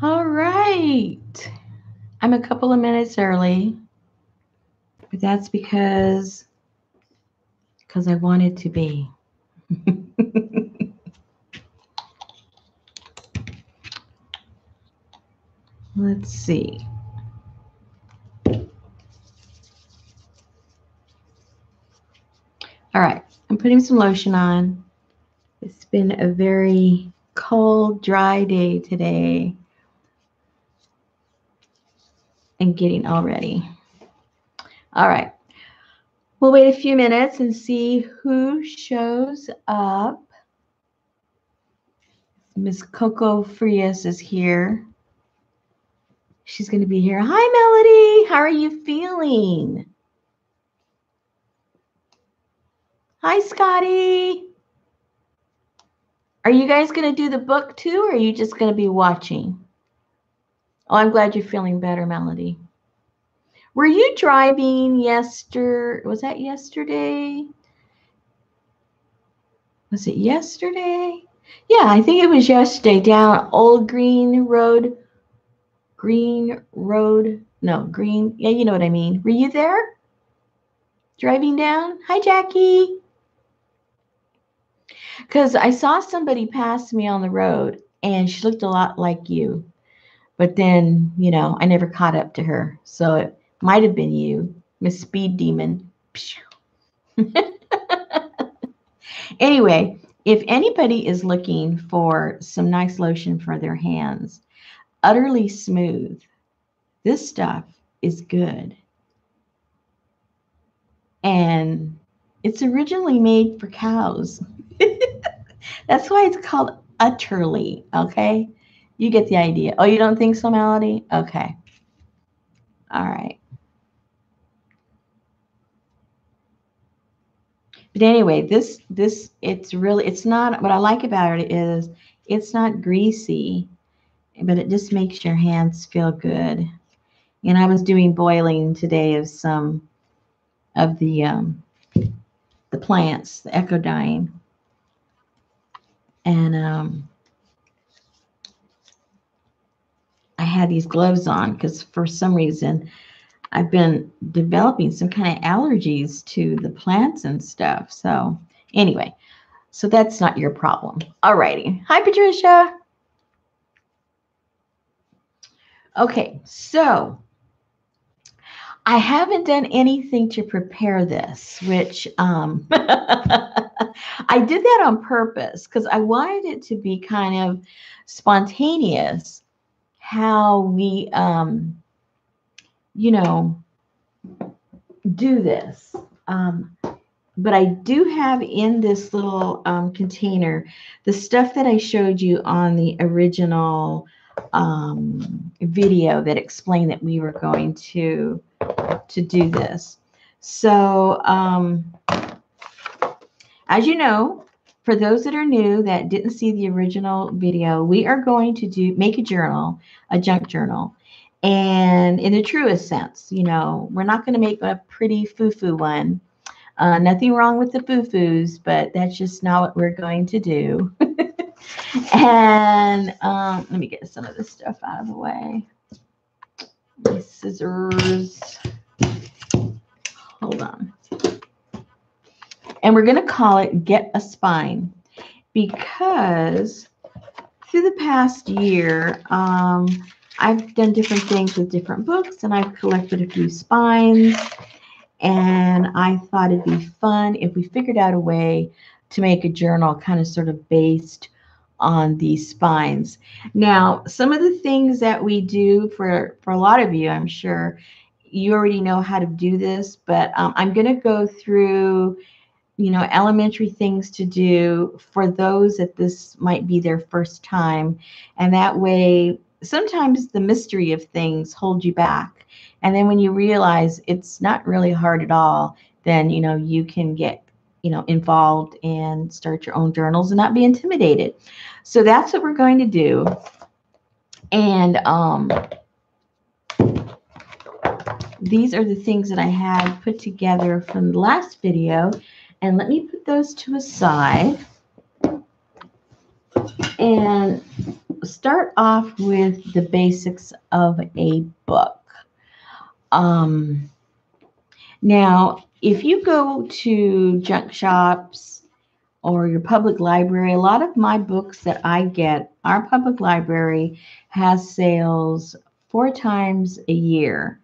All right. I'm a couple of minutes early, but that's because I wanted to be. Let's see. All right. I'm putting some lotion on. It's been a very cold, dry day today. And getting all ready. All right. We'll wait a few minutes and see who shows up. Miss Coco Frias is here. She's going to be here. Hi, Melody. How are you feeling? Hi, Scotty. Are you guys going to do the book too, or are you just going to be watching? Oh, I'm glad you're feeling better, Melody. Were you driving yesterday? Was that yesterday? Was it yesterday? Yeah, I think it was yesterday down Old Green Road. Yeah, you know what I mean. Were you there? Driving down? Hi, Jackie. Because I saw somebody pass me on the road and she looked a lot like you. But then, you know, I never caught up to her. So it might have been you, Miss Speed Demon. Anyway, if anybody is looking for some nice lotion for their hands, utterly smooth, this stuff is good. And it's originally made for cows. That's why it's called utterly, okay? You get the idea. Oh, you don't think so, Melody? Okay. All right. But anyway, this it's not, what I like about it is it's not greasy, but it just makes your hands feel good. And I was doing boiling today of some of the plants, the echodyne. And I had these gloves on because for some reason I've been developing some kind of allergies to the plants and stuff. So anyway, so that's not your problem. All righty. Hi, Patricia. Okay, so I haven't done anything to prepare this, which I did that on purpose because I wanted it to be kind of spontaneous how we, you know, do this. But I do have in this little container the stuff that I showed you on the original video that explained that we were going to do this. So as you know, for those that are new that didn't see the original video, we are going to make a journal, a junk journal. And in the truest sense, you know, we're not going to make a pretty foo-foo one. Nothing wrong with the foo-foos, but that's just not what we're going to do. And let me get some of this stuff out of the way. My scissors. Hold on. And we're going to call it Get a Spine because through the past year, I've done different things with different books and I've collected a few spines. And I thought it'd be fun if we figured out a way to make a journal kind of sort of based on these spines. Now, some of the things that we do for a lot of you, I'm sure you already know how to do this, but I'm going to go through, you know, elementary things to do for those that this might be their first time. And that way, sometimes the mystery of things hold you back. And then when you realize it's not really hard at all, then, you know, you can get, you know, involved and start your own journals and not be intimidated. So that's what we're going to do. And these are the things that I had put together from the last video. And let me put those to a side. And start off with the basics of a book. Now, if you go to junk shops or your public library, a lot of my books that I get, our public library has sales 4 times a year.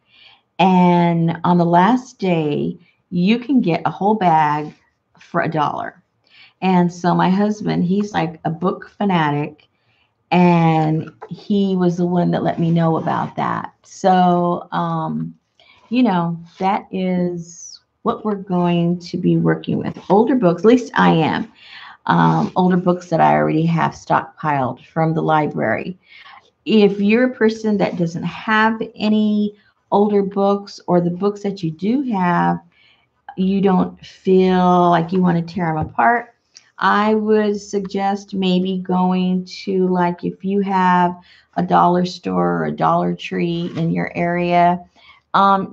And on the last day, you can get a whole bag for $1. And so my husband, he's like a book fanatic, and he was the one that let me know about that. So, that is what we're going to be working with. Older books, at least I am. Older books that I already have stockpiled from the library. If you're a person that doesn't have any older books, or the books that you do have, you don't feel like you want to tear them apart, I would suggest maybe going to, like, if you have a dollar store or a Dollar Tree in your area,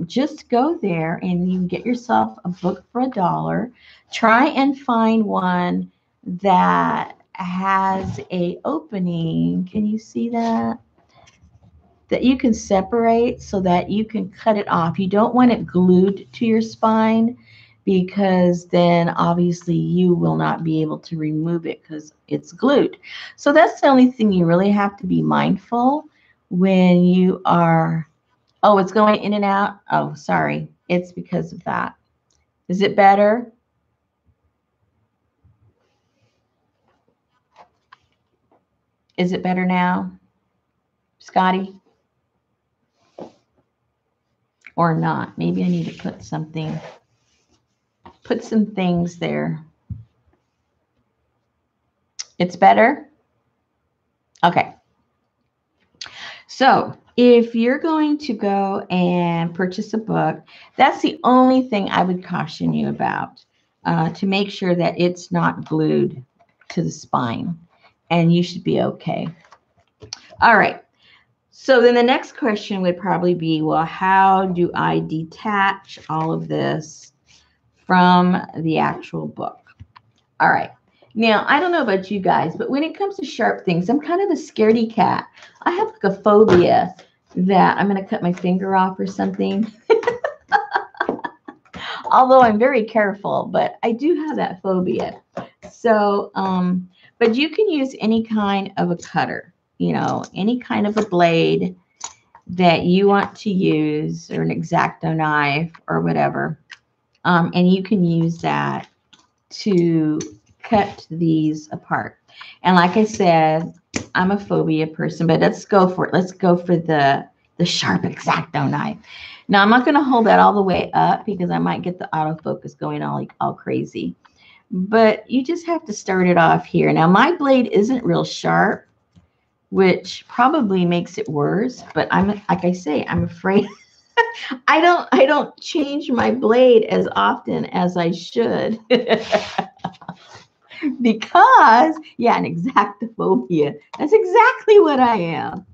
just go there and you get yourself a book for $1. Try and find one that has a opening. Can you see that? That you can separate so that you can cut it off. You don't want it glued to your spine, because then obviously you will not be able to remove it because it's glued. So that's the only thing you really have to be mindful when you are, oh, it's going in and out. Oh, sorry. It's because of that. Is it better? Is it better now, Scotty? Or not? Maybe I need to put some things there. It's better? Okay. So if you're going to go and purchase a book, that's the only thing I would caution you about, to make sure that it's not glued to the spine, and you should be okay. All right. So then the next question would probably be, well, how do I detach all of this from the actual book? All right. Now, I don't know about you guys, but when it comes to sharp things, I'm kind of a scaredy cat. I have like a phobia that I'm going to cut my finger off or something. Although I'm very careful, but I do have that phobia. So, but you can use any kind of a cutter, any kind of a blade that you want to use, or an X-Acto knife or whatever. And you can use that to cut these apart. And like I said, I'm a phobia person, but let's go for it. Let's go for the sharp X-Acto knife. Now, I'm not going to hold that all the way up because I might get the autofocus going all crazy. But you just have to start it off here. Now, my blade isn't real sharp, which probably makes it worse. But like I say, I'm afraid. I don't change my blade as often as I should. Because, yeah, an X-Actophobia. That's exactly what I am.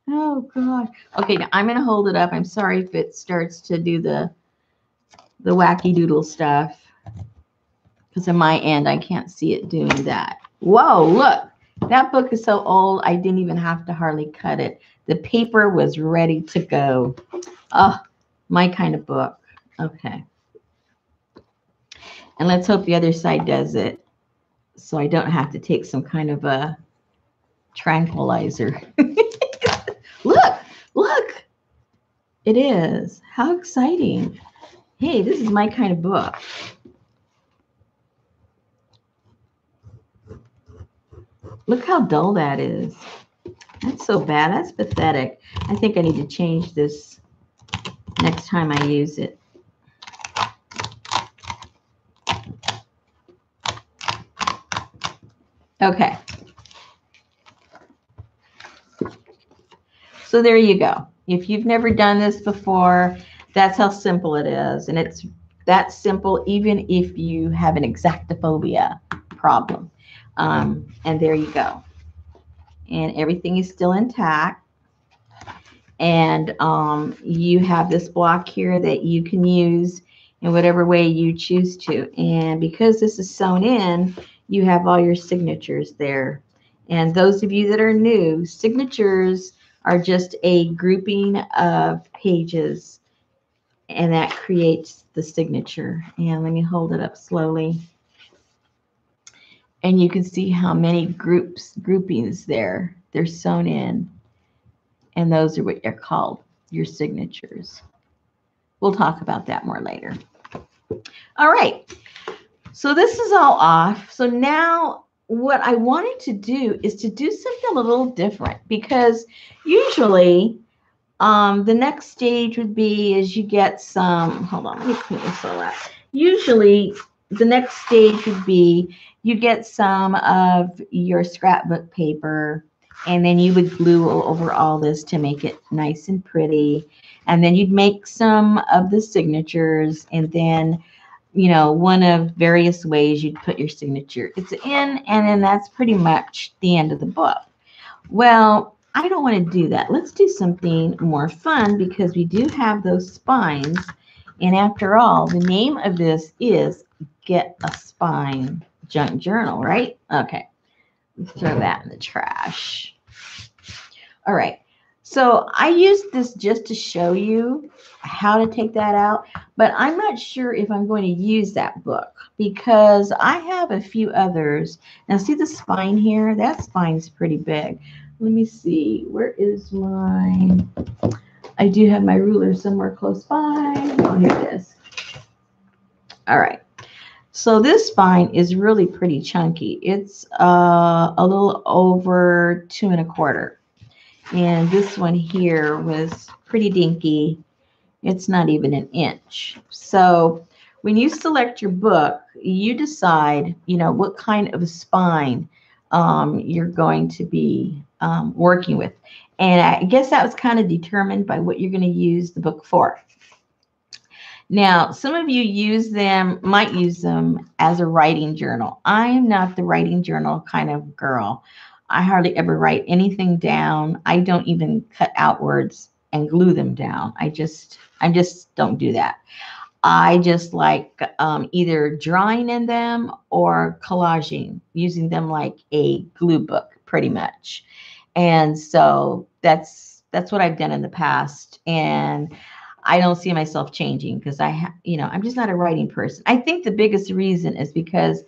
Oh, God. Okay, now I'm going to hold it up. I'm sorry if it starts to do the wacky doodle stuff. Because on my end, I can't see it doing that. Whoa, look. That book is so old, I didn't even have to hardly cut it. The paper was ready to go. Oh, my kind of book. Okay. And let's hope the other side does it, so I don't have to take some kind of a tranquilizer. Look. It is. How exciting. Hey, this is my kind of book. Look how dull that is. That's so bad. That's pathetic. I think I need to change this next time I use it. Okay. So there you go. If you've never done this before, that's how simple it is. And it's that simple even if you have an X-Actophobia problem. And there you go. And everything is still intact. And you have this block here that you can use in whatever way you choose to. And because this is sewn in, you have all your signatures there. And those of you that are new, signatures are just a grouping of pages, and that creates the signature. And let me hold it up slowly. And you can see how many groupings they're sewn in. And those are what they're called, your signatures. We'll talk about that more later. All right. So this is all off. So now what I wanted to do is to do something a little different, because usually the next stage would be is you get some, hold on, let me clean this all out. Usually the next stage would be you get some of your scrapbook paper, and then you would glue over all this to make it nice and pretty. And then you'd make some of the signatures, and then, you know, one of various ways you'd put your signature. It's in, and then that's pretty much the end of the book. Well, I don't want to do that. Let's do something more fun, because we do have those spines. And after all, the name of this is Get a Spine Junk Journal, right? Okay. Let's throw that in the trash. All right. So I used this just to show you how to take that out, but I'm not sure if I'm going to use that book, because I have a few others. Now see the spine here? That spine's pretty big. Let me see. Where is mine? I do have my ruler somewhere close by. Oh, here it is. All right. So this spine is really pretty chunky. It's a little over 2 1/4. And this one here was pretty dinky. It's not even an inch. So when you select your book, you decide, you know, what kind of a spine you're going to be working with. And I guess that was kind of determined by what you're going to use the book for. Now, some of you might use them as a writing journal. I'm not the writing journal kind of girl. I hardly ever write anything down. I don't even cut out words and glue them down. I just don't do that. I just like either drawing in them or collaging, using them like a glue book, pretty much. And so that's what I've done in the past. And I don't see myself changing, because I'm just not a writing person. I think the biggest reason is because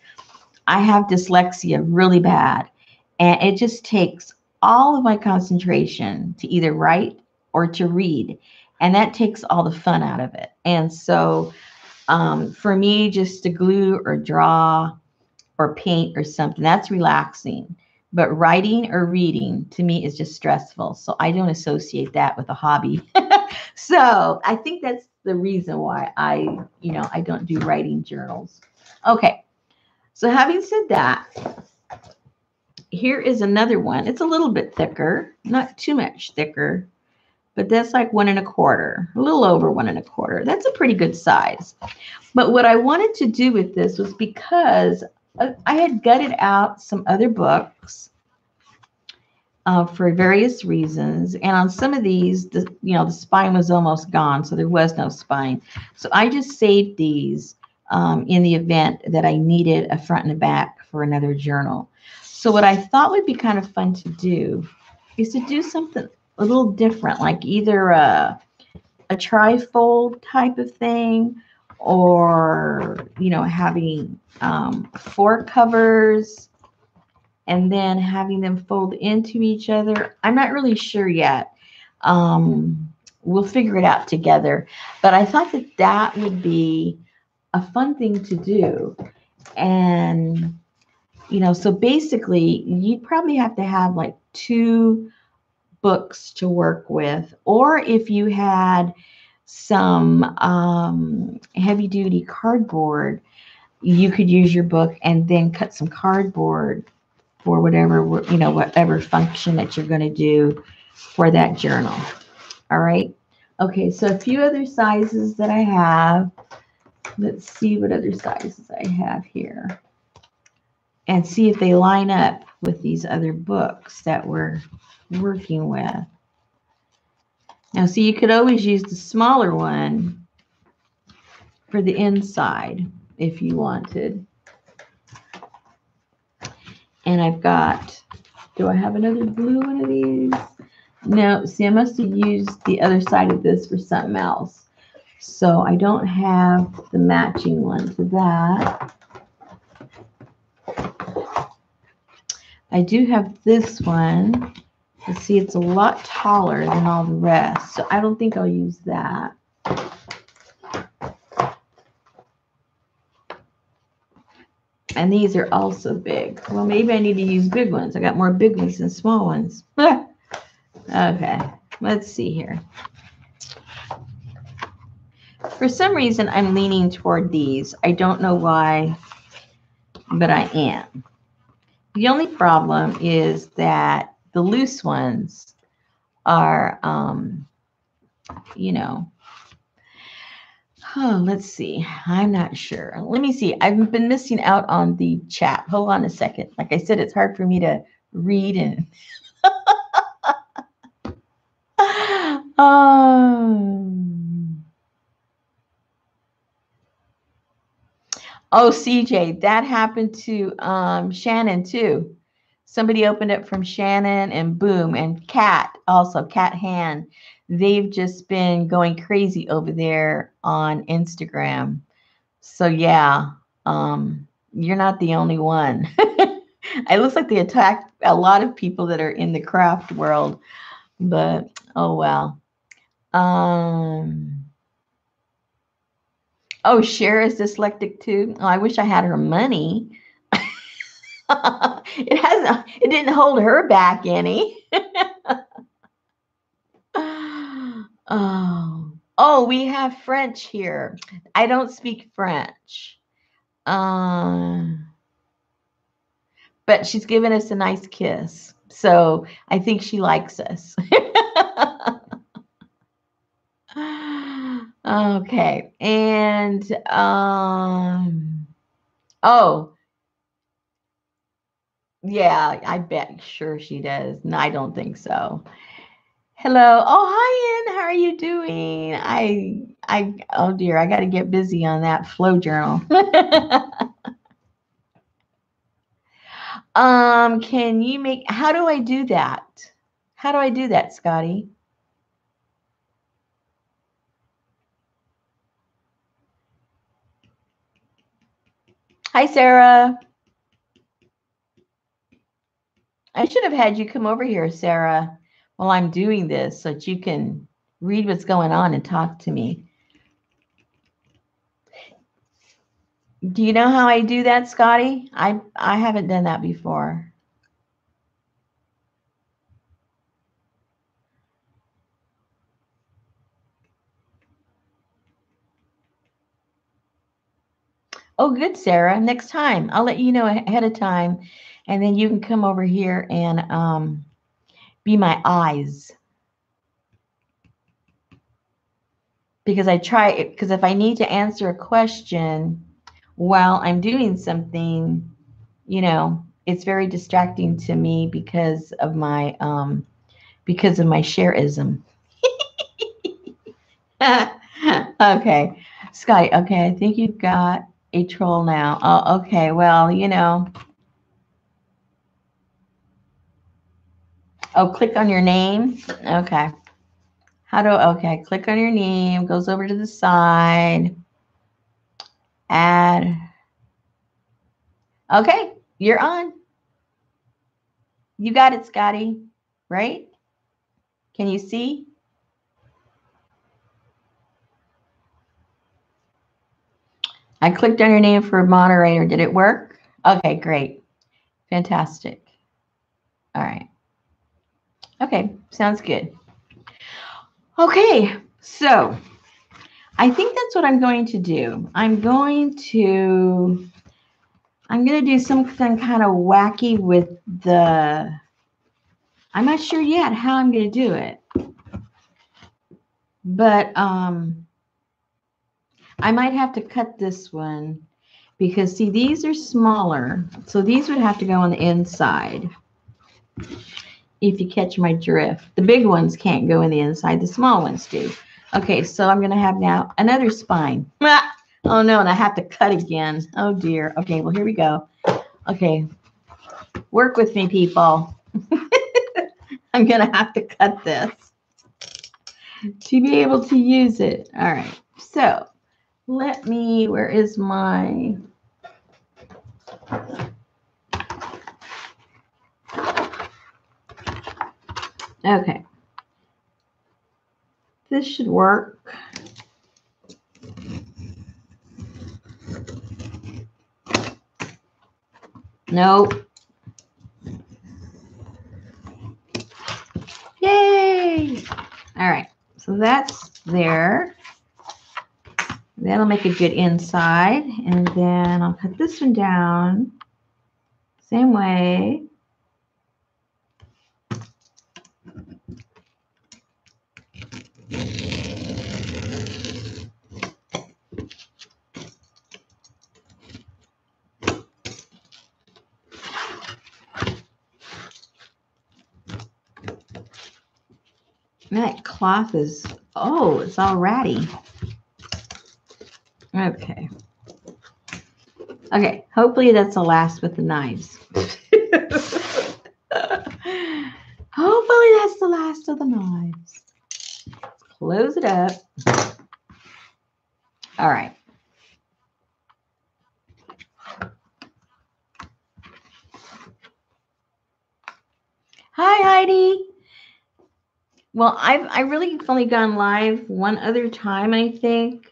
I have dyslexia really bad, and it just takes all of my concentration to either write or to read, and that takes all the fun out of it. And so for me, just to glue or draw or paint or something, that's relaxing. But writing or reading to me is just stressful. So I don't associate that with a hobby. So I think that's the reason why I don't do writing journals. Okay. So having said that, here is another one. It's a little bit thicker, not too much thicker, but that's like 1 1/4, a little over 1 1/4. That's a pretty good size. But what I wanted to do with this was, because I had gutted out some other books for various reasons. And on some of these, the spine was almost gone, so there was no spine. So I just saved these in the event that I needed a front and a back for another journal. So what I thought would be kind of fun to do is to do something a little different, like either a trifold type of thing, or having 4 covers and then having them fold into each other. I'm not really sure yet. We'll figure it out together. But I thought that would be a fun thing to do. And, so basically, you'd probably have to have like 2 books to work with. Or if you had some heavy duty cardboard, you could use your book and then cut some cardboard for whatever function that you're going to do for that journal. All right. Okay. So a few other sizes that I have. Let's see what other sizes I have here, and see if they line up with these other books that we're working with. Now, see, you could always use the smaller one for the inside if you wanted. And I've got Do I have another blue one of these? No, see, I must have used the other side of this for something else. So I don't have the matching one to that. I do have this one. Let's see, it's a lot taller than all the rest. So I don't think I'll use that. And these are also big. Well, maybe I need to use big ones. I got more big ones than small ones. Okay, let's see here. For some reason, I'm leaning toward these. I don't know why, but I am. The only problem is that the loose ones are, you know, oh, let's see. I'm not sure. Let me see. I've been missing out on the chat. Hold on a second. Like I said, it's hard for me to read and oh, CJ, that happened to Shannon too. Somebody opened it from Shannon and boom, and Kat also, Kat Han. They've just been going crazy over there on Instagram. So yeah, you're not the only one. It looks like they attacked a lot of people that are in the craft world, but oh well. Oh, Cher is dyslexic too. Oh, I wish I had her money. It didn't hold her back any. Oh, we have French here. I don't speak French. But she's given us a nice kiss. So I think she likes us. Okay. And oh, yeah, I bet sure she does. No, I don't think so. Hello. Oh, hi, Ann. How are you doing? Oh dear, I got to get busy on that flow journal. Can you make, how do I do that? How do I do that, Scotty? Hi, Sarah. I should have had you come over here, Sarah, while I'm doing this so that you can read what's going on and talk to me. Do you know how I do that, Scotty? I haven't done that before. Oh, good, Sarah. Next time. I'll let you know ahead of time, and then you can come over here and be my eyes. Because because if I need to answer a question while I'm doing something, you know, it's very distracting to me because of my shareism. Okay, Scotty. Okay, I think you've got a troll now. Oh, okay. Well, you know. Oh, click on your name. Okay. Okay, click on your name, goes over to the side. Add. Okay, you're on. You got it, Scotty, right? Can you see? I clicked on your name for a moderator. Did it work? Okay, great. Fantastic. All right. Okay, sounds good. Okay, so I think that's what I'm going to do. I'm going to do something kind of wacky with the, I'm not sure yet how I'm going to do it. But I might have to cut this one because, see, these are smaller. So these would have to go on the inside, if you catch my drift. The big ones can't go in the inside. The small ones do. Okay, so I'm going to have now another spine. Oh, no, and I have to cut again. Oh, dear. Okay, well, here we go. Okay, work with me, people. I'm going to have to cut this to be able to use it. All right. So let me, where is my... Okay. This should work. Nope. Yay! All right. So that's there. That'll make a good inside. And then I'll cut this one down. Same way. That cloth is, oh, it's all ratty. Okay. Okay, hopefully that's the last with the knives. Hopefully that's the last of the knives. Close it up. All right. Hi, Heidi. Well, I really only gone live one other time, I think,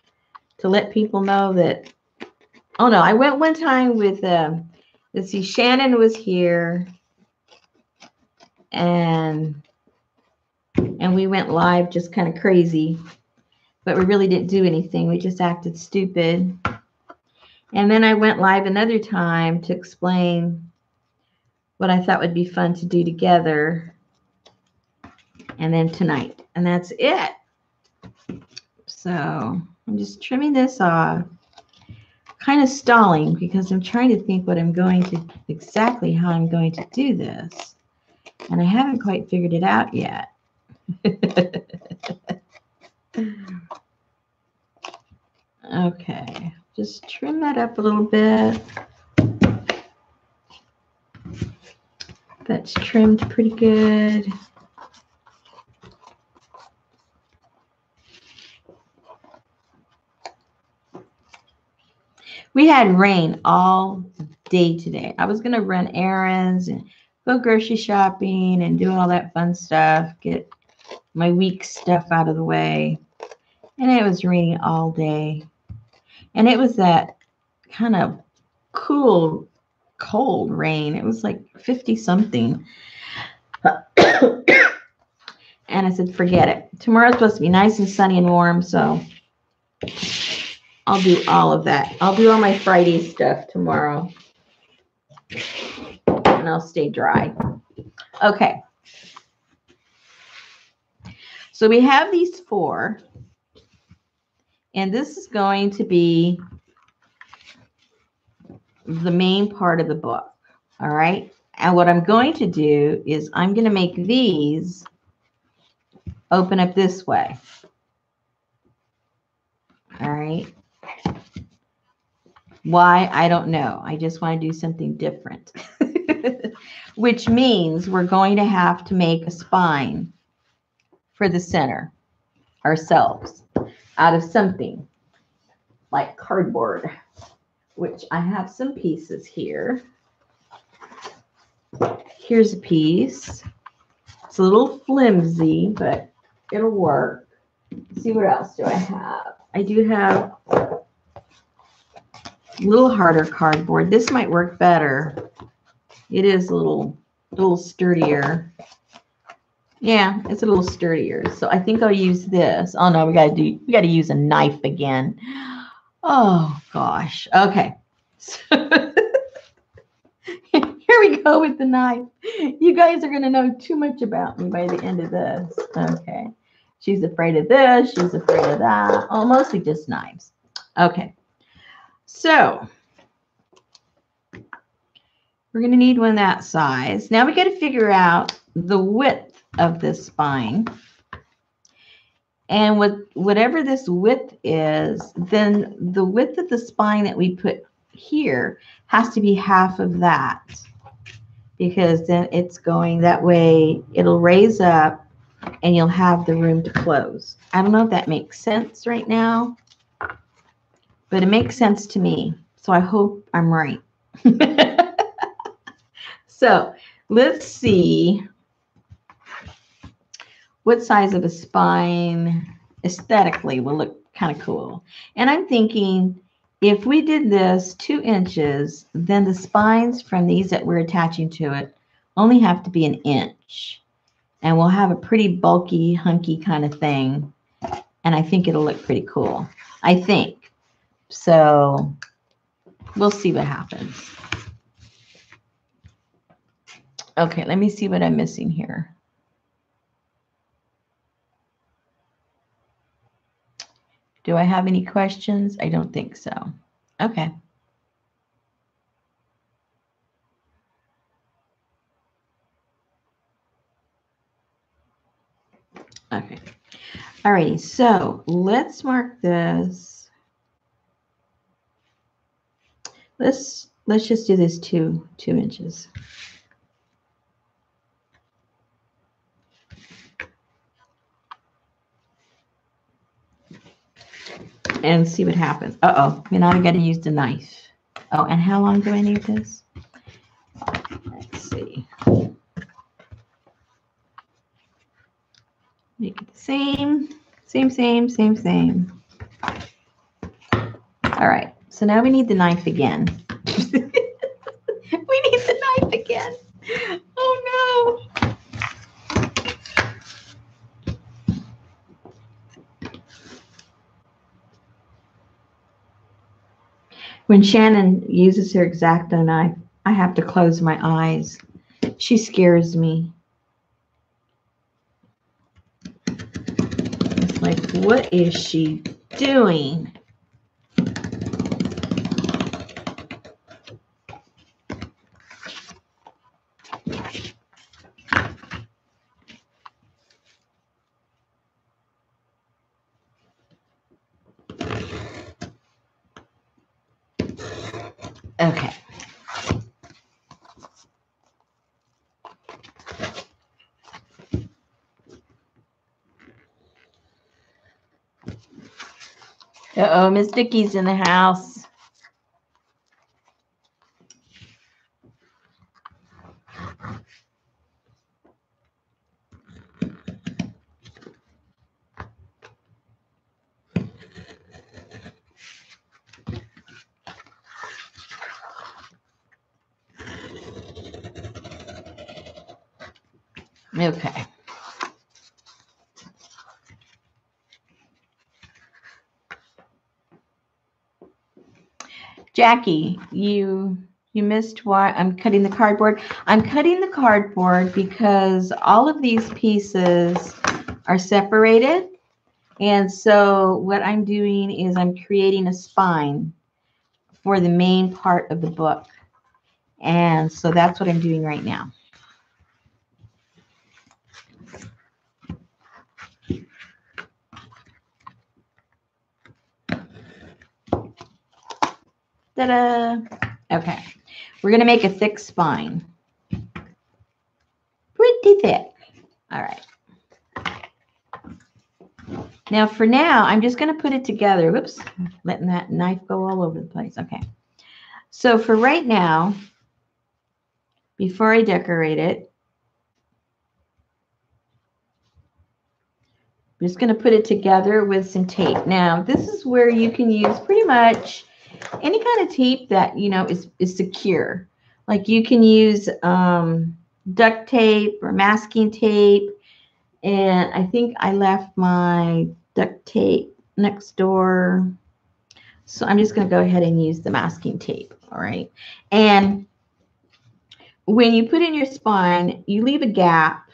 to let people know that. Oh no, I went one time with let's see, Shannon was here, and we went live just kind of crazy, but we really didn't do anything. We just acted stupid. And then I went live another time to explain what I thought would be fun to do together. And then tonight, and that's it. So I'm just trimming this off, kind of stalling because I'm trying to think what I'm going to, exactly how I'm going to do this. And I haven't quite figured it out yet. Okay, just trim that up a little bit. That's trimmed pretty good. We had rain all day today. I was going to run errands and go grocery shopping and do all that fun stuff, get my week stuff out of the way. And it was raining all day. And it was that kind of cool, cold rain. It was like 50 something. And I said, forget it. Tomorrow's supposed to be nice and sunny and warm, so I'll do all of that. I'll do all my Friday stuff tomorrow. And I'll stay dry. Okay. So we have these 4. And this is going to be the main part of the book. All right. And what I'm going to do is I'm going to make these open up this way. All right. Why? I don't know. I just want to do something different. Which means we're going to have to make a spine for the center ourselves out of something like cardboard, which I have some pieces here. Here's a piece. It's a little flimsy, but it'll work. Let's see, what else do I have? I do have a little harder cardboard. This might work better. It is a little sturdier. Yeah, it's a little sturdier. So I think I'll use this. Oh no, we gotta use a knife again. Oh gosh. Okay. So here we go with the knife. You guys are gonna know too much about me by the end of this. Okay. She's afraid of this. She's afraid of that. Oh, mostly just knives. Okay. So we're going to need one that size. Now we got to figure out the width of this spine. And with whatever this width is, then the width of the spine that we put here has to be half of that. because then it's going that way. It'll raise up and you'll have the room to close. I don't know if that makes sense right now, but it makes sense to me. So I hope I'm right. So let's see what size of a spine aesthetically will look kind of cool. And I'm thinking if we did this 2 inches, then the spines from these that we're attaching to it only have to be 1 inch. And we'll have a pretty bulky, hunky kind of thing. And I think it'll look pretty cool. I think. So we'll see what happens. Okay, let me see what I'm missing here. Do I have any questions? I don't think so. Okay. Okay. Alrighty, so let's mark this. Let's just do this 2 inches. And see what happens. Uh-oh, now I got to use the knife. Oh, and how long do I need this? Let's see. Make it the same. Same. All right, so now we need the knife again. We need the knife again. Oh, no. When Shannon uses her X-Acto knife, I have to close my eyes. She scares me. It's like, what is she doing? Okay. Uh-oh, Miss Vicky's in the house. Okay. Jackie, you missed why I'm cutting the cardboard. I'm cutting the cardboard because all of these pieces are separated. And so what I'm doing is I'm creating a spine for the main part of the book. And so that's what I'm doing right now. Ta-da! Okay, we're going to make a thick spine. Pretty thick. All right. Now, for now, I'm just going to put it together. Whoops, letting that knife go all over the place. Okay. So for right now, before I decorate it, I'm just going to put it together with some tape. Now, this is where you can use pretty much any kind of tape that, you know, is secure. Like you can use duct tape or masking tape. And I think I left my duct tape next door. So I'm just going to go ahead and use the masking tape. All right. And when you put in your spine, you leave a gap,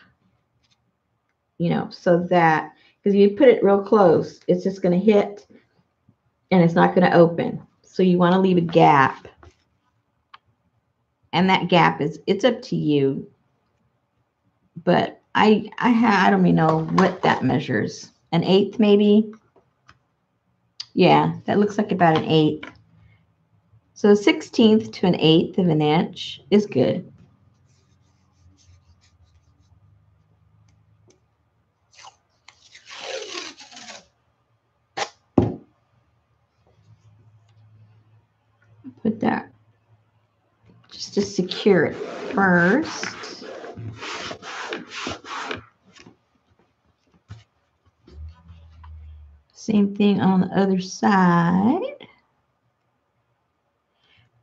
you know, so that, because if you put it real close, it's just going to hit and it's not going to open. So you want to leave a gap. And that gap is, it's up to you. But I don't even know what that measures. 1/8 maybe? Yeah, that looks like about 1/8. So 1/16 to 1/8 of an inch is good. put that just to secure it first. Same thing on the other side.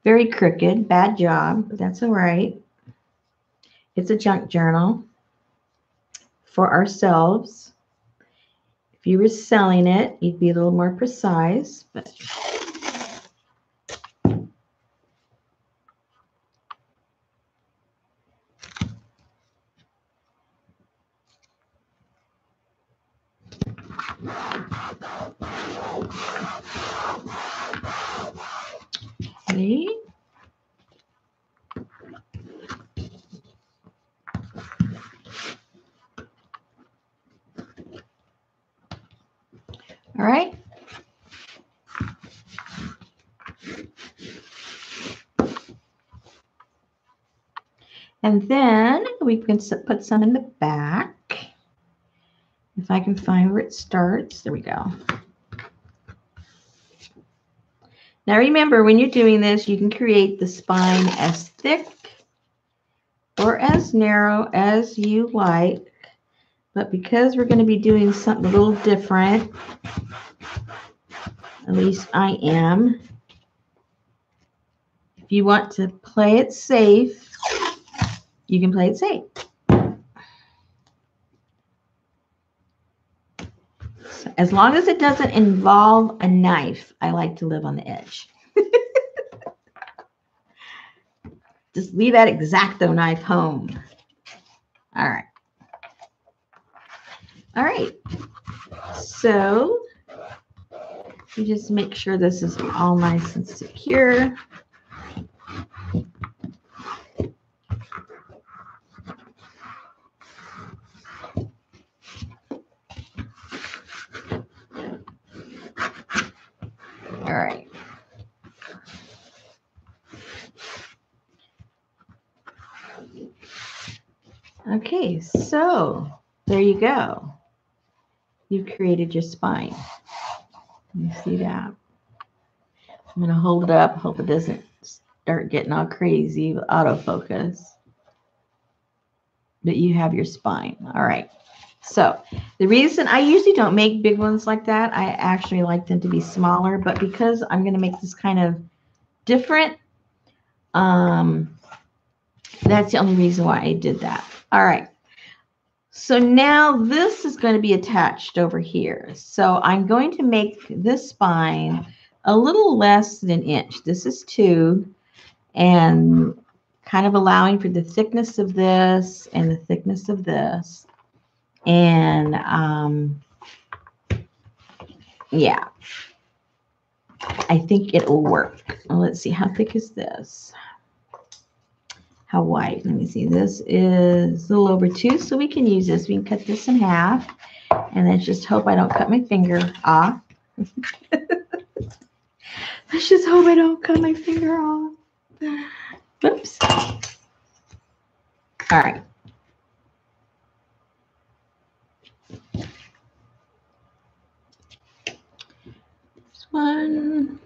Very crooked, bad job, but that's all right. It's a junk journal for ourselves. If you were selling it, you'd be a little more precise, but see? All right. And then we can put some in the back. If I can find where it starts, there we go. Now remember, when you're doing this, you can create the spine as thick or as narrow as you like. But because we're going to be doing something a little different, at least I am, if you want to play it safe, you can play it safe. So as long as it doesn't involve a knife, I like to live on the edge. Just leave that X-Acto knife home. All right. All right. So you just make sure this is all nice and secure. All right. Okay, so there you go. You've created your spine. You see that? I'm going to hold it up. Hope it doesn't start getting all crazy with autofocus. But you have your spine. All right. So the reason I usually don't make big ones like that, I actually like them to be smaller. But because I'm going to make this kind of different, that's the only reason why I did that. All right. So now this is going to be attached over here. So I'm going to make this spine a little less than an inch. This is 2, and kind of allowing for the thickness of this and the thickness of this. And yeah, I think it will work. Well, let's see, how thick is this? How wide? Let me see. This is a little over 2, so we can use this. We can cut this in half, and then just hope I don't cut my finger off. Let's just hope I don't cut my finger off. Oops. All right. This one.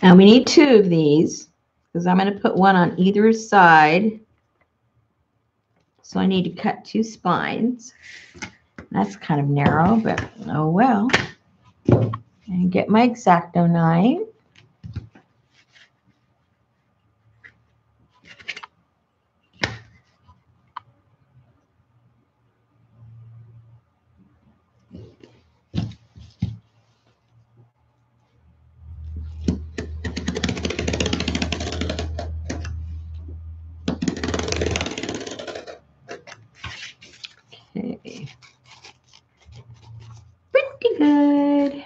And we need 2 of these, because I'm going to put one on either side. So I need to cut 2 spines. That's kind of narrow, but oh well. And get my X-Acto knife. Okay. Pretty good.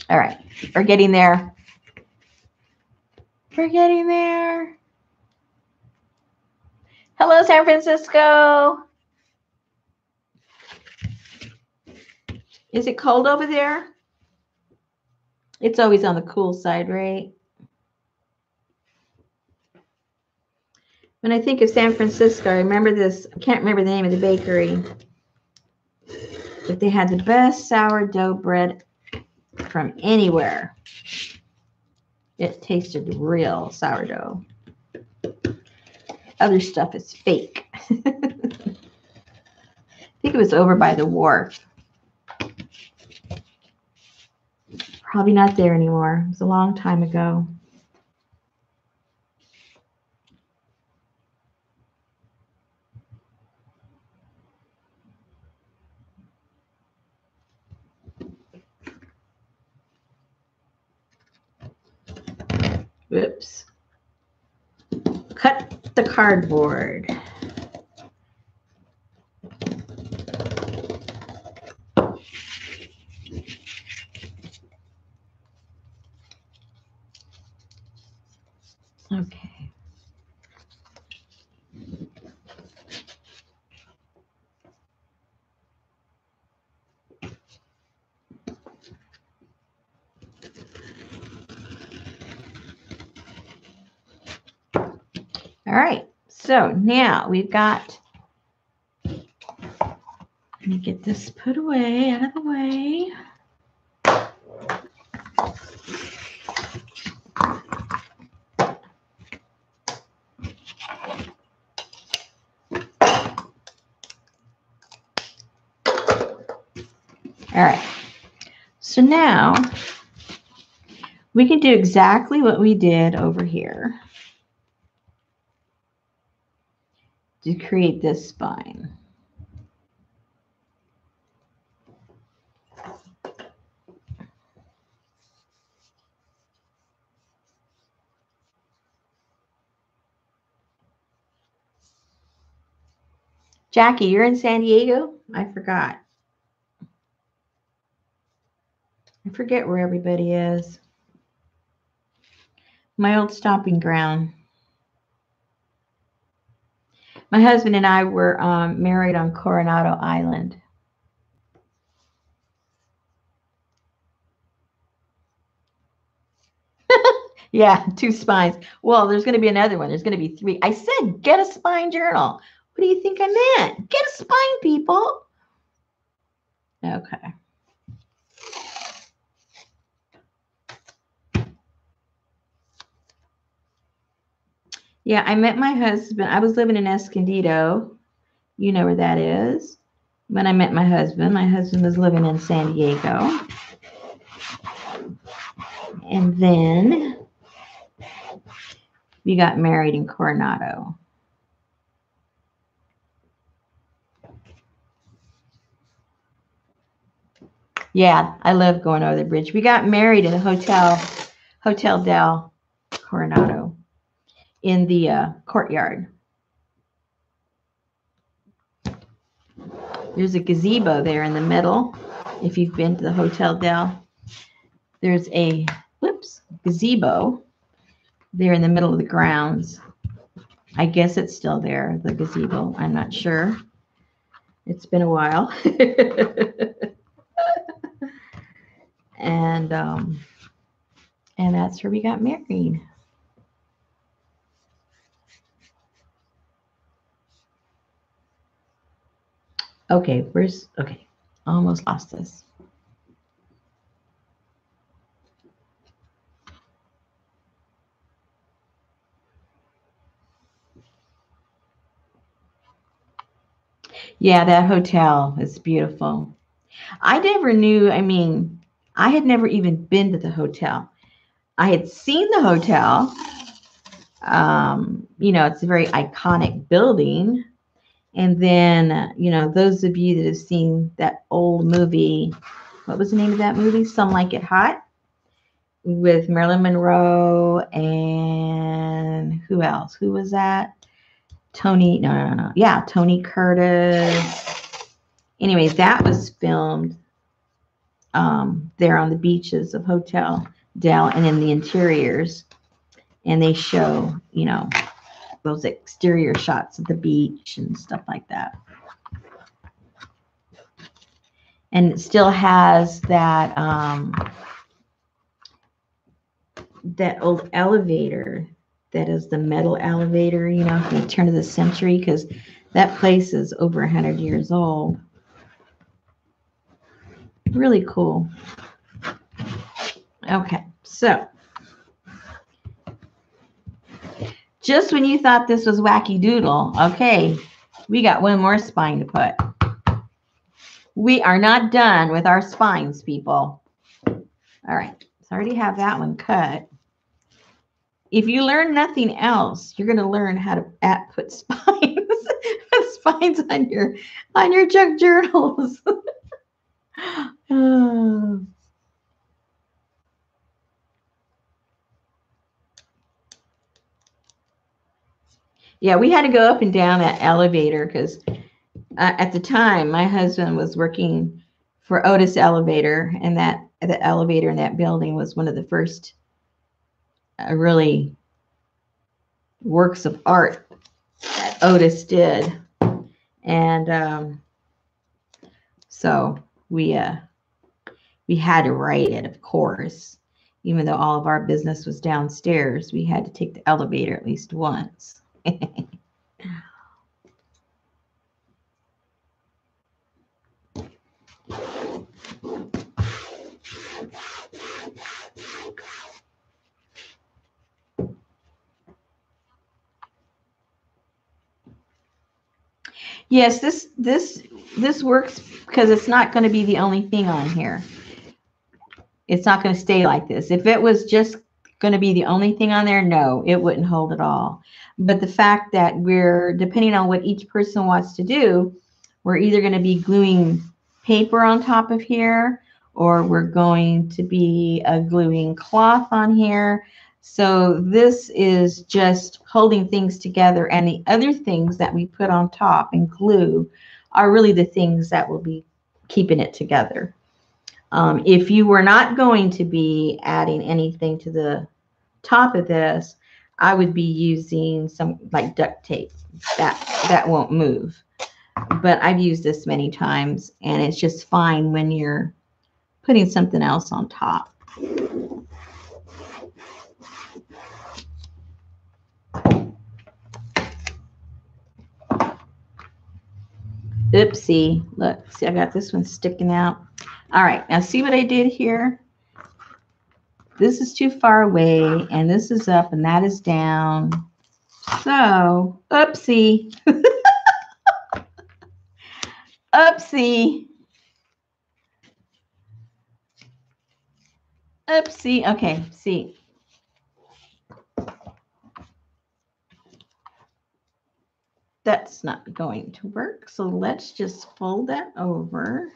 All right, we're getting there. We're getting there. Hello, San Francisco. Is it cold over there? It's always on the cool side, right? When I think of San Francisco, I remember this. I can't remember the name of the bakery, but they had the best sourdough bread from anywhere. It tasted real sourdough. Other stuff is fake. I think it was over by the wharf. Probably not there anymore. It was a long time ago. Whoops. Cut the cardboard. Okay. All right. So now we've got, let me get this put away, out of the way. All right. So now we can do exactly what we did over here to create this spine. Jackie, you're in San Diego? I forgot. I forget where everybody is. My old stomping ground. My husband and I were married on Coronado Island. Yeah, 2 spines. Well, there's going to be another one. There's going to be 3. I said, get a spine journal. What do you think I meant? Get a spine, people. Okay. Yeah, I met my husband. I was living in Escondido. You know where that is. When I met my husband was living in San Diego. And then we got married in Coronado. Yeah, I love going over the bridge. We got married in a Hotel Del Coronado, in the courtyard. There's a gazebo there in the middle. If you've been to the Hotel Del, there's a gazebo there in the middle of the grounds. I guess it's still there, the gazebo. I'm not sure. It's been a while. And that's where we got married. Okay, okay, almost lost this. Yeah, that hotel is beautiful. I never knew, I mean, I had never even been to the hotel. I had seen the hotel. You know, it's a very iconic building. And then, you know, those of you that have seen that old movie, what was the name of that movie? Some Like It Hot, with Marilyn Monroe and who else? Who was that? Tony, no. Yeah, Tony Curtis. Anyways, that was filmed there on the beaches of Hotel Del and in the interiors. And they show, you know, those exterior shots of the beach and stuff like that. And it still has that that old elevator that is the metal elevator, you know, from the turn of the century, because that place is over 100 years old. Really cool. Okay, so just when you thought this was wacky doodle, okay, we got one more spine to put. We are not done with our spines, people. All right, so I already have that one cut. If you learn nothing else, you're going to learn how to put spines, spines on your junk journals. Yeah, we had to go up and down that elevator because at the time my husband was working for Otis Elevator, and the elevator in that building was one of the first really works of art that Otis did, and so we had to write it, of course. Even though all of our business was downstairs, we had to take the elevator at least once. Yes, this works because it's not going to be the only thing on here. It's not going to stay like this. If it was just going to be the only thing on there, no, it wouldn't hold at all. But the fact that we're, depending on what each person wants to do, we're either going to be gluing paper on top of here, or we're going to be gluing cloth on here. So this is just holding things together, and the other things that we put on top and glue are really the things that will be keeping it together. If you were not going to be adding anything to the top of this, I would be using some like duct tape that won't move. But I've used this many times, and it's just fine when you're putting something else on top. Oopsie. Look, see, I got this one sticking out. All right, now see what I did here? This is too far away, and this is up, and that is down. So, oopsie. Oopsie. Oopsie. Okay, see. That's not going to work, so let's just fold that over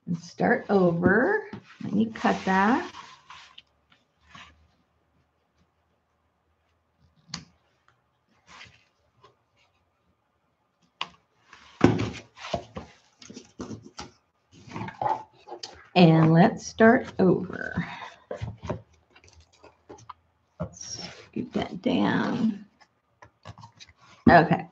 and start over. Let me cut that. And let's start over. Let's scoot that down. Okay.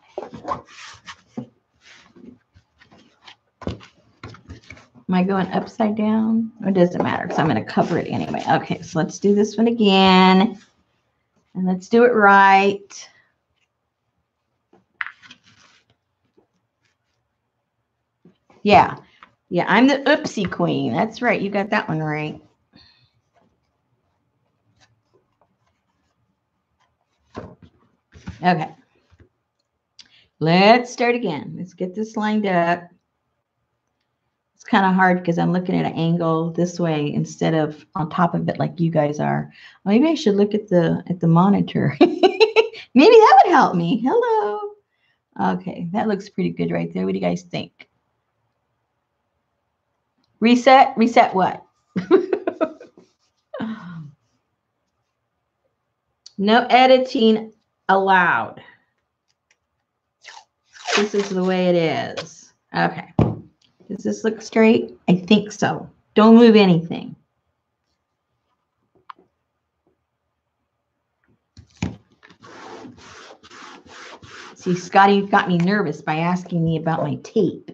Am I going upside down? Or does it matter? Because I'm going to cover it anyway. Okay, so let's do this one again. And let's do it right. Yeah. Yeah, I'm the oopsie queen. That's right. You got that one right. Okay. Let's start again. Let's get this lined up. It's kind of hard because I'm looking at an angle this way instead of on top of it like you guys are. Maybe I should look at the monitor. Maybe that would help me. Hello. Okay, that looks pretty good right there. What do you guys think? Reset? Reset what? No editing allowed. This is the way it is. Okay. Does this look straight? I think so. Don't move anything. See, Scotty got me nervous by asking me about my tape.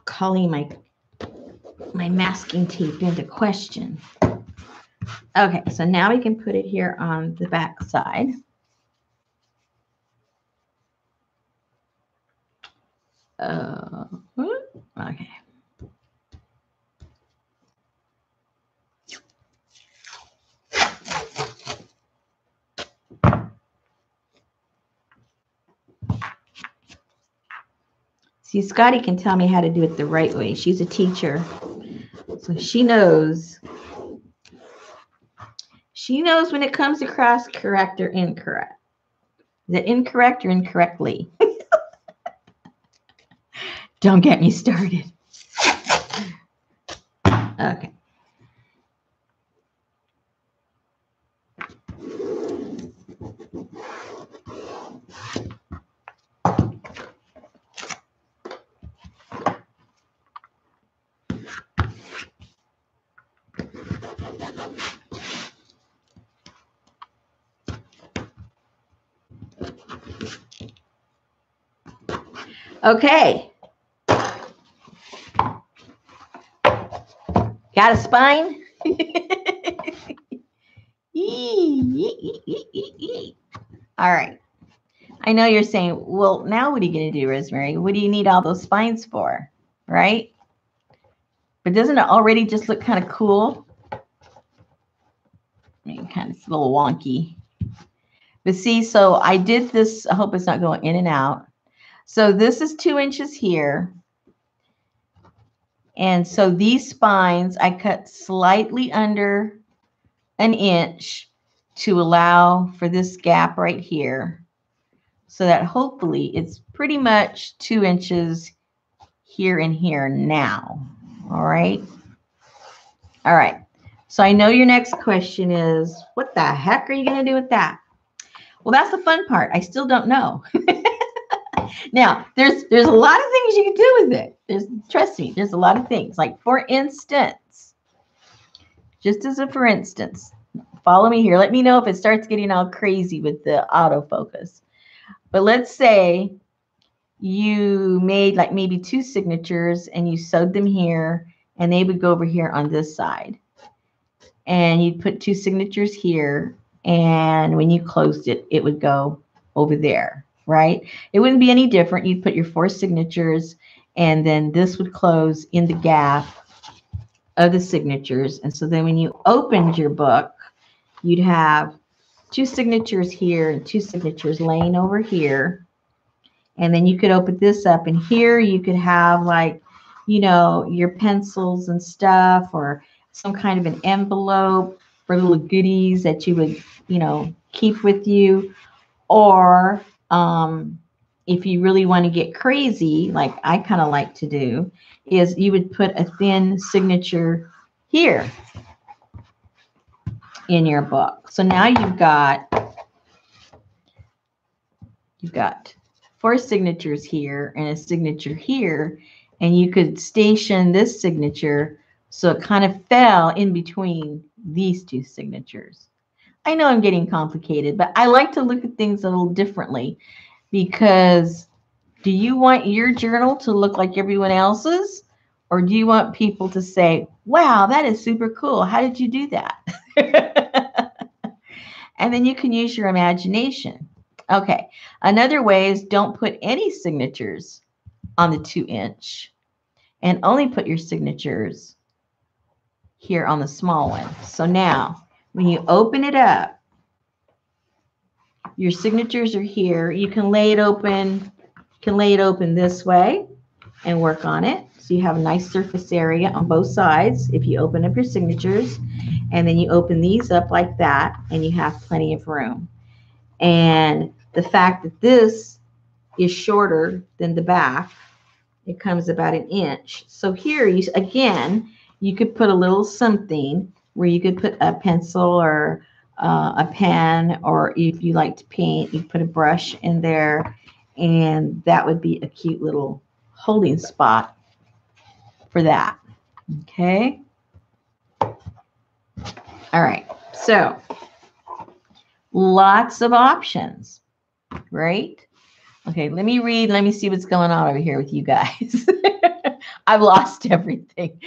Calling my my masking tape into question. Okay, so now we can put it here on the back side. Okay. See, Scotty can tell me how to do it the right way. She's a teacher, so she knows. She knows when it comes across correct or incorrect. Is it incorrect or incorrectly? Don't get me started. Okay. Okay. Got a spine? All right. I know you're saying, well, now what are you going to do, Rosemary? What do you need all those spines for? Right? But doesn't it already just look kind of cool? I mean, kind of a little wonky. But see, so I did this. I hope it's not going in and out. So this is 2 inches here. And so these spines, I cut slightly under an inch to allow for this gap right here. So that hopefully it's pretty much 2 inches here and here now. All right. All right. So I know your next question is, what the heck are you going to do with that? Well, that's the fun part. I still don't know. Now, there's a lot of things you can do with it. Trust me, there's a lot of things. Like, for instance, just as a for instance, follow me here. Let me know if it starts getting all crazy with the autofocus. But let's say you made like maybe 2 signatures and you sewed them here, and they would go over here on this side. And you'd put 2 signatures here, and when you closed it, it would go over there, right? It wouldn't be any different. You'd put your 4 signatures, and then this would close in the gap of the signatures. And so then when you opened your book, you'd have 2 signatures here and 2 signatures laying over here. And then you could open this up, and here you could have, like, you know, your pencils and stuff, or some kind of an envelope for little goodies that you would, you know, keep with you. Or if you really want to get crazy, like I kind of like to do, is you would put a thin signature here in your book. So now you've got 4 signatures here and a signature here, and you could station this signature so it kind of fell in between these 2 signatures. I know I'm getting complicated, but I like to look at things a little differently, because do you want your journal to look like everyone else's, or do you want people to say, wow, that is super cool. How did you do that? And then you can use your imagination. Okay, another way is don't put any signatures on the 2 inch, and only put your signatures here on the small one. So now when you open it up, your signatures are here. You can lay it open. You can lay it open this way and work on it. So you have a nice surface area on both sides if you open up your signatures. And then you open these up like that, and you have plenty of room. And the fact that this is shorter than the back, it comes about an inch. So here, you could put a little something where you could put a pencil or a pen, or if you like to paint, you put a brush in there, and that would be a cute little holding spot for that. Okay. All right. So lots of options, right? Okay, let me read. Let me see what's going on over here with you guys. I've lost everything.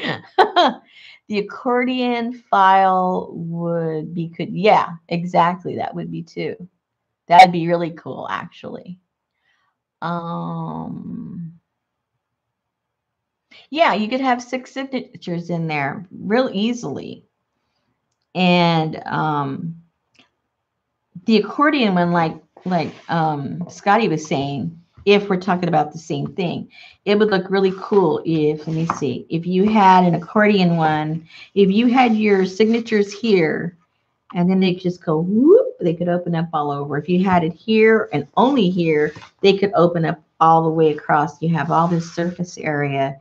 The accordion file would be good. Yeah, exactly. That would be too. That'd be really cool, actually. Yeah, you could have 6 signatures in there real easily. And the accordion one, like Scotty was saying, if we're talking about the same thing, it would look really cool if, let me see, if you had an accordion one, if you had your signatures here, and then they just go whoop, they could open up all over. If you had it here and only here, they could open up all the way across. You have all this surface area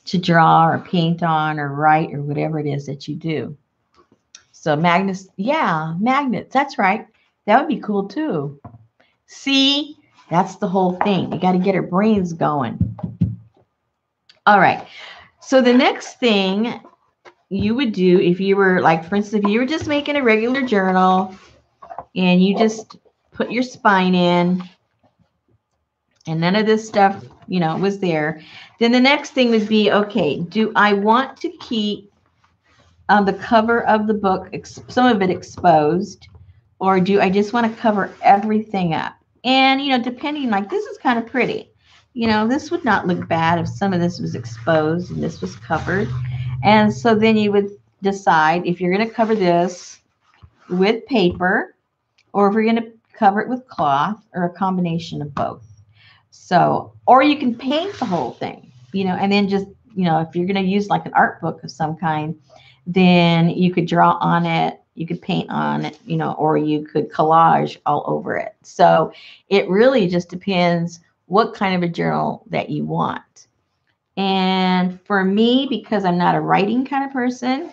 to draw or paint on or write or whatever it is that you do. So magnets, yeah, magnets, that's right. That would be cool too. See, that's the whole thing. You got to get our brains going. All right. So the next thing you would do if you were, like, for instance, if you were just making a regular journal and you just put your spine in and none of this stuff, you know, was there, then the next thing would be, okay, do I want to keep the cover of the book, some of it exposed, or do I just want to cover everything up? And, you know, depending, like, this is kind of pretty. You know, this would not look bad if some of this was exposed and this was covered. And so then you would decide if you're going to cover this with paper or if you're going to cover it with cloth or a combination of both. So, or you can paint the whole thing, you know, and then just, you know, if you're going to use like an art book of some kind, then you could draw on it, you could paint on it, you know, or you could collage all over it. So it really just depends what kind of a journal that you want. And for me, because I'm not a writing kind of person,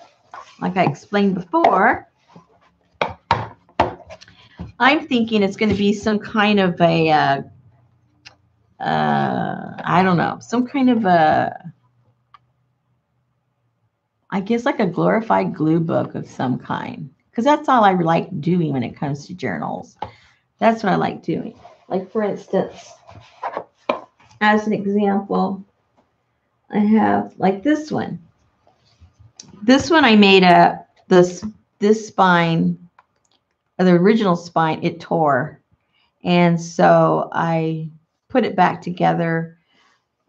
like I explained before, I'm thinking it's going to be some kind of a, I don't know, some kind of a, I guess like a glorified glue book of some kind. Because that's all I like doing when it comes to journals. That's what I like doing. Like, for instance, as an example, I have like this one. This one I made up, this spine, the original spine, it tore. And so I put it back together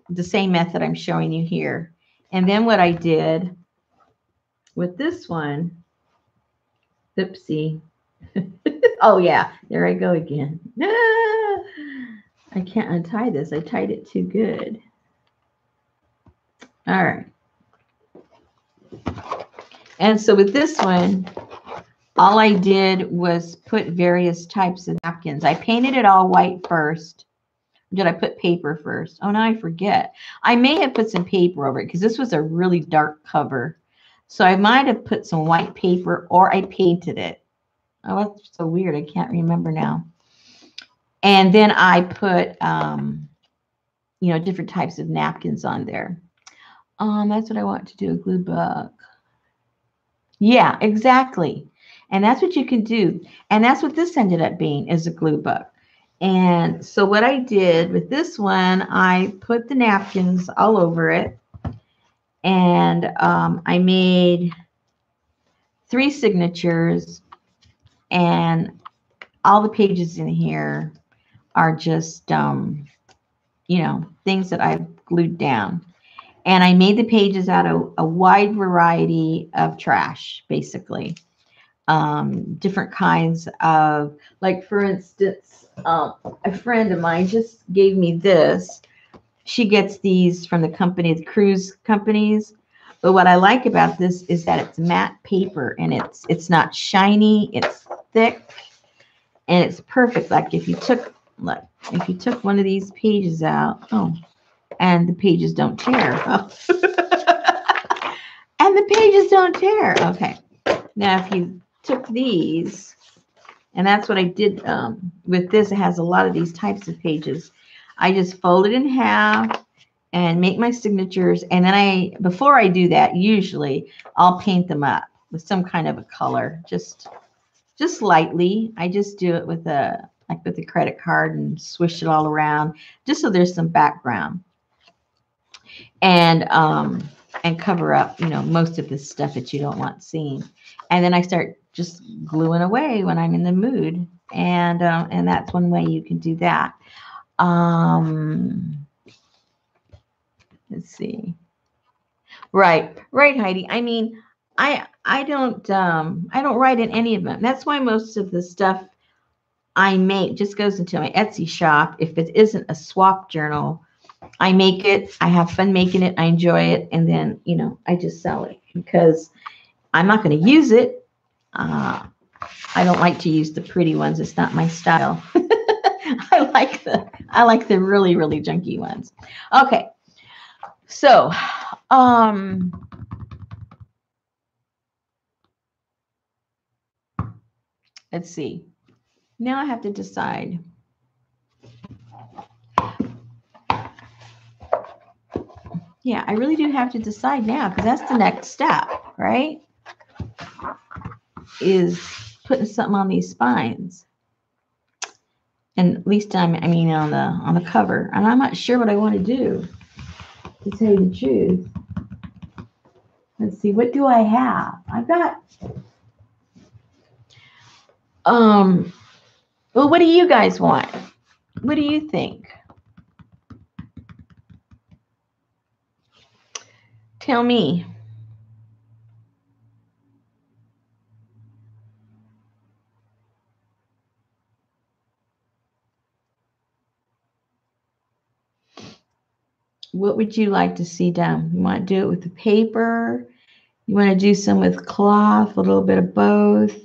the same method I'm showing you here. And then what I did with this one, oopsie. Oh yeah, there I go again. I can't untie this. I tied it too good. All right. And so with this one, all I did was put various types of napkins. I painted it all white first. Did I put paper first? Oh, now I forget. I may have put some paper over it because this was a really dark cover. So I might have put some white paper or I painted it. Oh, that's so weird. I can't remember now. And then I put, you know, different types of napkins on there. That's what I want to do, a glue book. Yeah, exactly. And that's what you can do. And that's what this ended up being, is a glue book. And so what I did with this one, I put the napkins all over it. And I made 3 signatures. And all the pages in here are just, you know, things that I've glued down. And I made the pages out of a wide variety of trash, basically. Different kinds of, like, for instance, a friend of mine just gave me this. She gets these from the company, the cruise companies. But what I like about this is that it's matte paper and it's not shiny, it's thick, and it's perfect. Like if you took, look, if you took one of these pages out, oh, and the pages don't tear. Oh. And the pages don't tear. Okay. Now, if you took these, and that's what I did with this, it has a lot of these types of pages. I just fold it in half and make my signatures. And then before I do that, usually I'll paint them up with some kind of a color, just lightly. I just do it with a credit card and swish it all around, just so there's some background. and cover up, you know, most of this stuff that you don't want seen. And then I start just gluing away when I'm in the mood, and that's one way you can do that. Um, let's see. Right, right, Heidi. I mean, I don't write in any of them. That's why most of the stuff I make just goes into my Etsy shop. If it isn't a swap journal, I make it, I have fun making it, I enjoy it, and then, you know, I just sell it because I'm not going to use it. I don't like to use the pretty ones. It's not my style. I like the really, really junky ones. Okay. So, let's see. Now I have to decide. Yeah, I really do have to decide now because that's the next step, right? Is putting something on these spines. And at least I mean on the cover. And I'm not sure what I want to do, to tell you the truth. Let's see, what do I have? I've got well, what do you guys want? What do you think? Tell me. What would you like to see done? You want to do it with the paper? You want to do some with cloth, a little bit of both?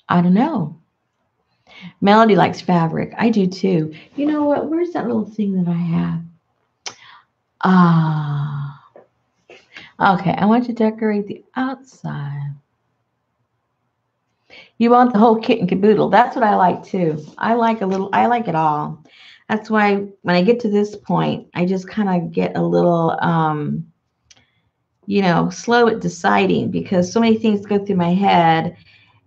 I don't know. Melody likes fabric. I do too. You know what? Where's that little thing that I have? Okay. I want to decorate the outside. You want the whole kit and caboodle. That's what I like too. I like it all. That's why when I get to this point, I just kind of get a little, you know, slow at deciding because so many things go through my head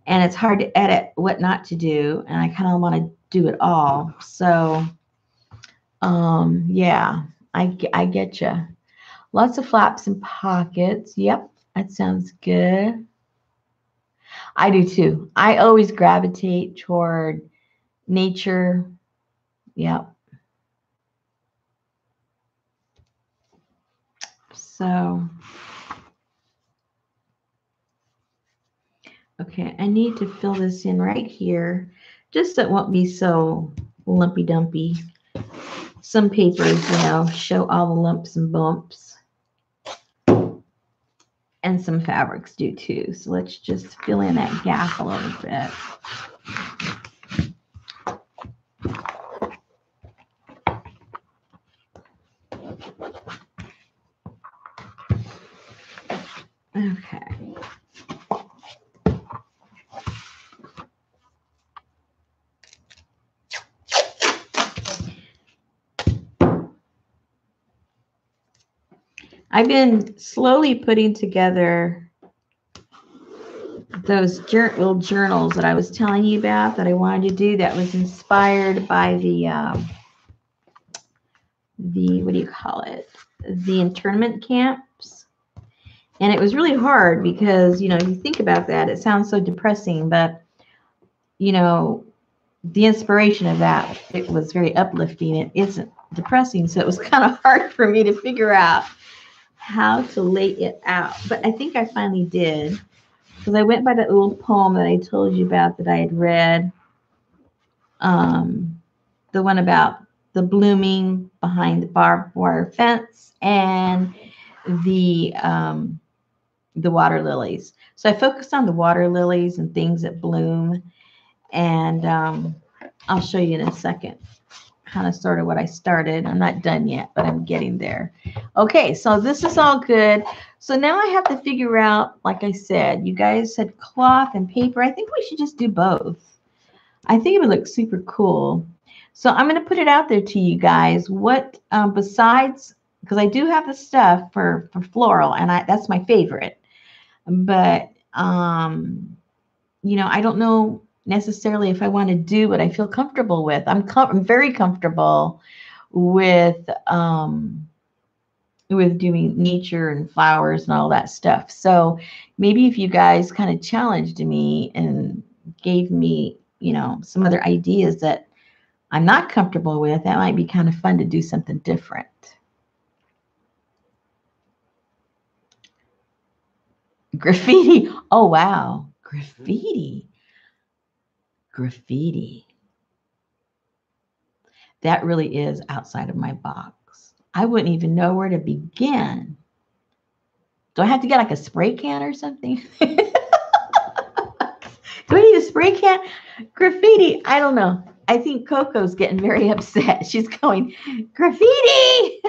and it's hard to edit what not to do. And I kind of want to do it all. So, yeah, I get you. Lots of flaps and pockets. Yep, that sounds good. I do too. I always gravitate toward nature. Yep. So, okay, I need to fill this in right here, just so it won't be so lumpy dumpy. Some papers, you know, show all the lumps and bumps. And some fabrics do too. So let's just fill in that gap a little bit. Okay. I've been slowly putting together those little journals that I was telling you about that I wanted to do that was inspired by the what do you call it? The internment camps. And it was really hard because, you know, you think about that, it sounds so depressing, but, you know, the inspiration of that, it was very uplifting. It isn't depressing. So it was kind of hard for me to figure out how to lay it out. But I think I finally did because I went by that little poem that I told you about that I had read. The one about the blooming behind the barbed wire fence and the water lilies. So I focused on the water lilies and things that bloom. And I'll show you in a second kind of sort of what I started. I'm not done yet, but I'm getting there. Okay, so this is all good. So now I have to figure out, like I said, you guys said cloth and paper. I think we should just do both. I think it would look super cool. So I'm going to put it out there to you guys. What besides, because I do have the stuff for floral, and that's my favorite. But you know, I don't know necessarily if I want to do what I feel comfortable with. I'm very comfortable with doing nature and flowers and all that stuff. So maybe if you guys kind of challenged me and gave me, you know, some other ideas that I'm not comfortable with, that might be kind of fun to do something different. Graffiti. Oh, wow. Graffiti. Graffiti. That really is outside of my box. I wouldn't even know where to begin. Do I have to get like a spray can or something? Do I need a spray can? Graffiti. I don't know. I think Coco's getting very upset. She's going, graffiti.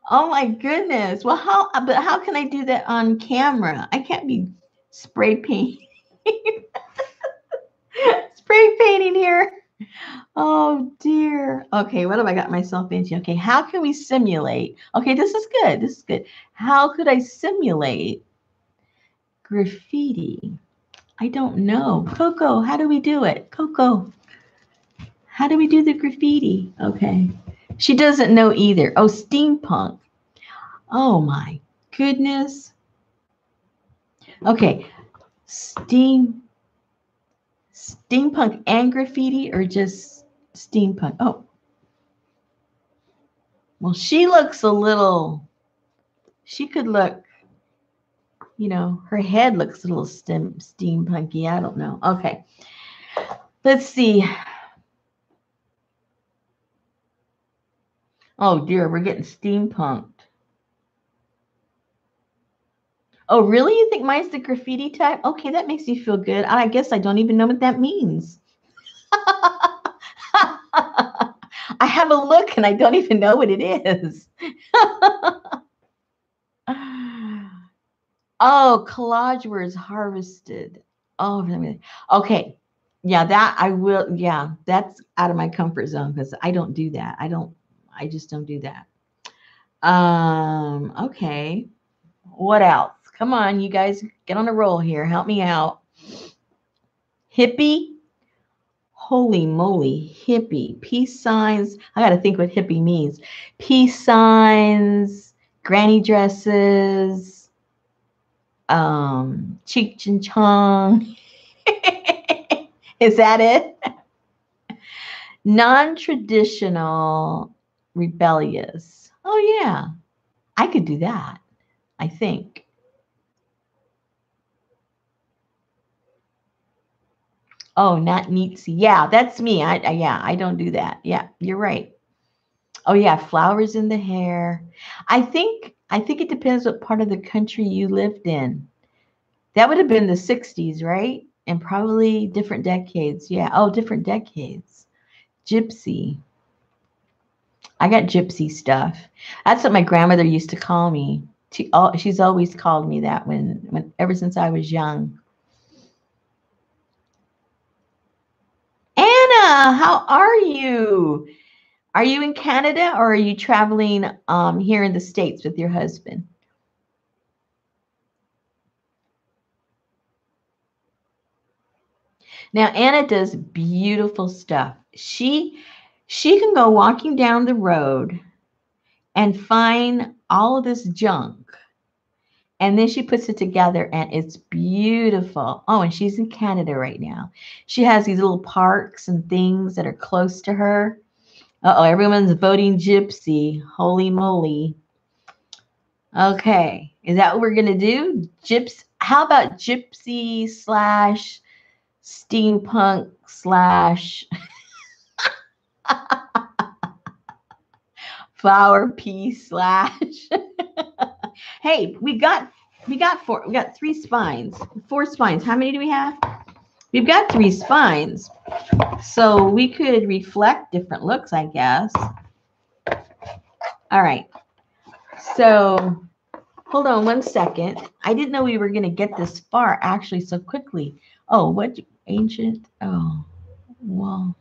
Oh my goodness. Well, how can I do that on camera? I can't be spray painting. Spray painting here. Oh dear. Okay, what have I got myself into? Okay, how can we simulate? Okay, this is good. This is good. How could I simulate graffiti? I don't know. Coco, how do we do it? Coco, how do we do the graffiti? Okay. She doesn't know either. Oh, steampunk. Oh my goodness. Okay. Steampunk and graffiti or just steampunk? Oh, well, she looks a little, she could look, you know, her head looks a little steampunky. I don't know. Okay. Let's see. Oh dear, we're getting steampunked. Oh, really? You think mine's the graffiti type? Okay, that makes you feel good. I guess I don't even know what that means. I have a look and I don't even know what it is. Oh, collage words harvested. Oh, okay. Yeah, that I will. Yeah, that's out of my comfort zone because I don't do that. I just don't do that. Okay. What else? Come on, you guys, get on a roll here. Help me out. Hippie. Holy moly, hippie. Peace signs. I got to think what hippie means. Peace signs, granny dresses, Cheech and Chong. Is that it? Non-traditional, rebellious. Oh, yeah. I could do that, I think. Oh, not neatsy. Yeah, that's me. Yeah, I don't do that. Yeah, you're right. Oh yeah, flowers in the hair. I think it depends what part of the country you lived in. That would have been the 60s, right? And probably different decades. Yeah. Oh, different decades. Gypsy. I got gypsy stuff. That's what my grandmother used to call me. She's always called me that when ever since I was young. Anna, how are you? Are you in Canada or are you traveling here in the States with your husband? Now Anna does beautiful stuff. She can go walking down the road and find all of this junk. And then she puts it together and it's beautiful. Oh, and she's in Canada right now. She has these little parks and things that are close to her. Uh-oh, everyone's voting gypsy. Holy moly. Okay. Is that what we're going to do? How about gypsy slash steampunk slash flower piece slash. Hey, we got three spines, four spines. How many do we have? We've got three spines. So we could reflect different looks, I guess. All right. So hold on one second. I didn't know we were going to get this far actually so quickly. Oh, what ancient? Oh, well.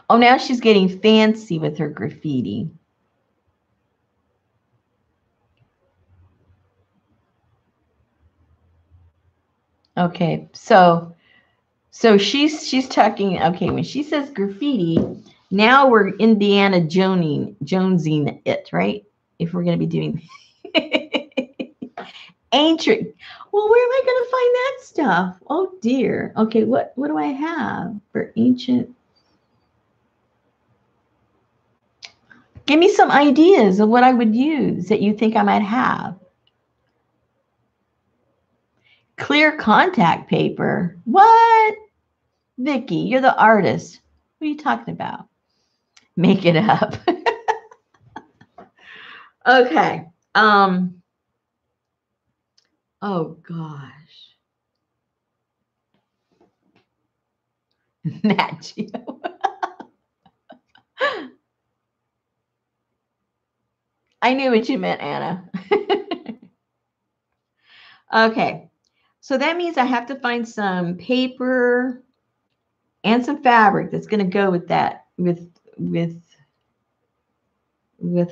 Oh, now she's getting fancy with her graffiti. Okay, so she's talking. Okay, when she says graffiti, now we're Indiana Jonesing it, right? If we're gonna be doing ancient. Well, where am I gonna find that stuff? Oh dear. Okay, what do I have for ancient? Give me some ideas of what I would use that you think I might have. Clear contact paper. What? Vicky, you're the artist. What are you talking about? Make it up. Okay. Oh gosh. Nat Geo. I knew what you meant, Anna. Okay. So that means I have to find some paper and some fabric that's going to go with that, with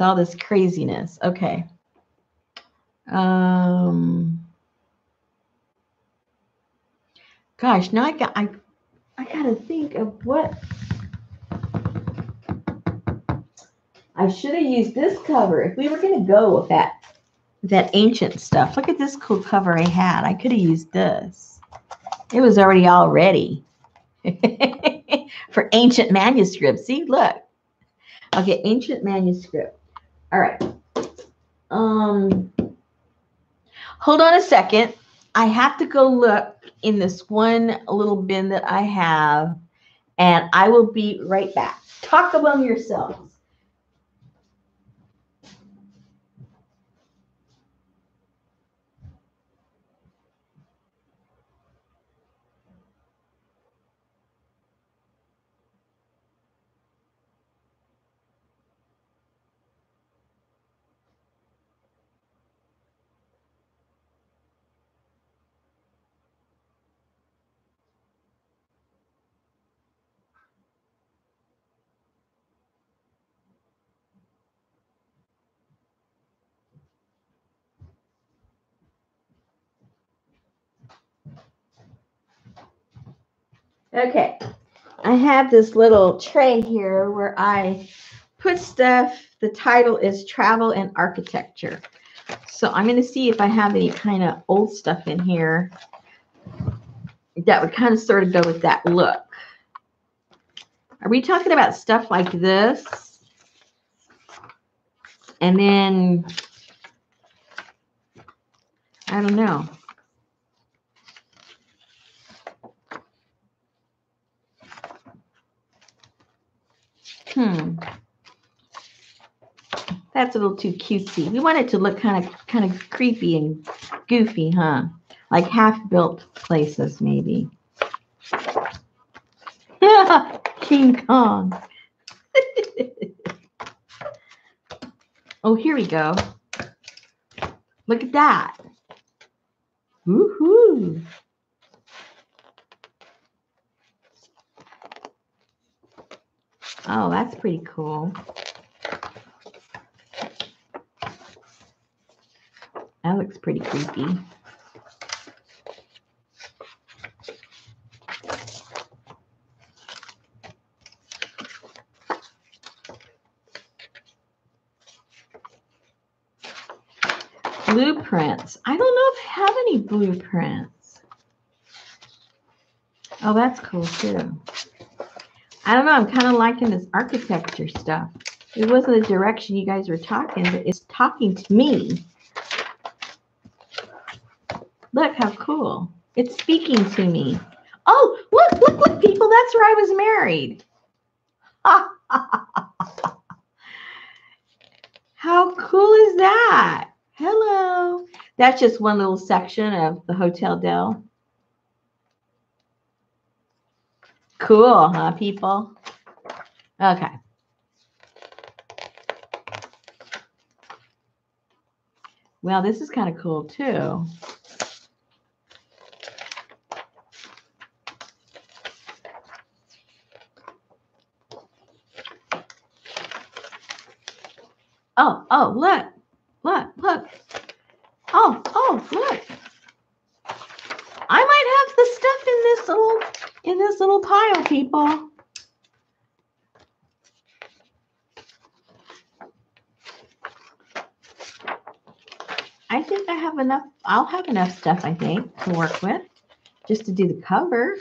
all this craziness. Okay. Gosh, now I got to think of what I should have used. This cover. If we were going to go with that ancient stuff. Look at this cool cover I had. I could have used this. It was already all ready for ancient manuscripts. See, look. Okay, ancient manuscript. All right. Hold on a second. I have to go look in this one little bin that I have, and I will be right back. Talk among yourselves. Okay, I have this little tray here where I put stuff. The title is Travel and Architecture. So I'm going to see if I have any kind of old stuff in here that would kind of sort of go with that look. Are we talking about stuff like this? And then, I don't know. That's a little too cutesy. We want it to look kind of creepy and goofy, huh? Like half-built places, maybe. King Kong. Oh, here we go. Look at that. Woohoo. Oh, that's pretty cool. That looks pretty creepy. Blueprints. I don't know if I have any blueprints. Oh, that's cool too. I don't know. I'm kind of liking this architecture stuff. It wasn't the direction you guys were talking, but it's talking to me. Look how cool. It's speaking to me. Oh, look, people. That's where I was married. How cool is that? Hello. That's just one little section of the Hotel Del. Cool, huh, people? Okay. Well, this is kind of cool, too. Oh, look. Look. Oh, look. I might that's the stuff in this little pile, people. I think I have enough. I'll have enough stuff, I think, to work with just to do the cover.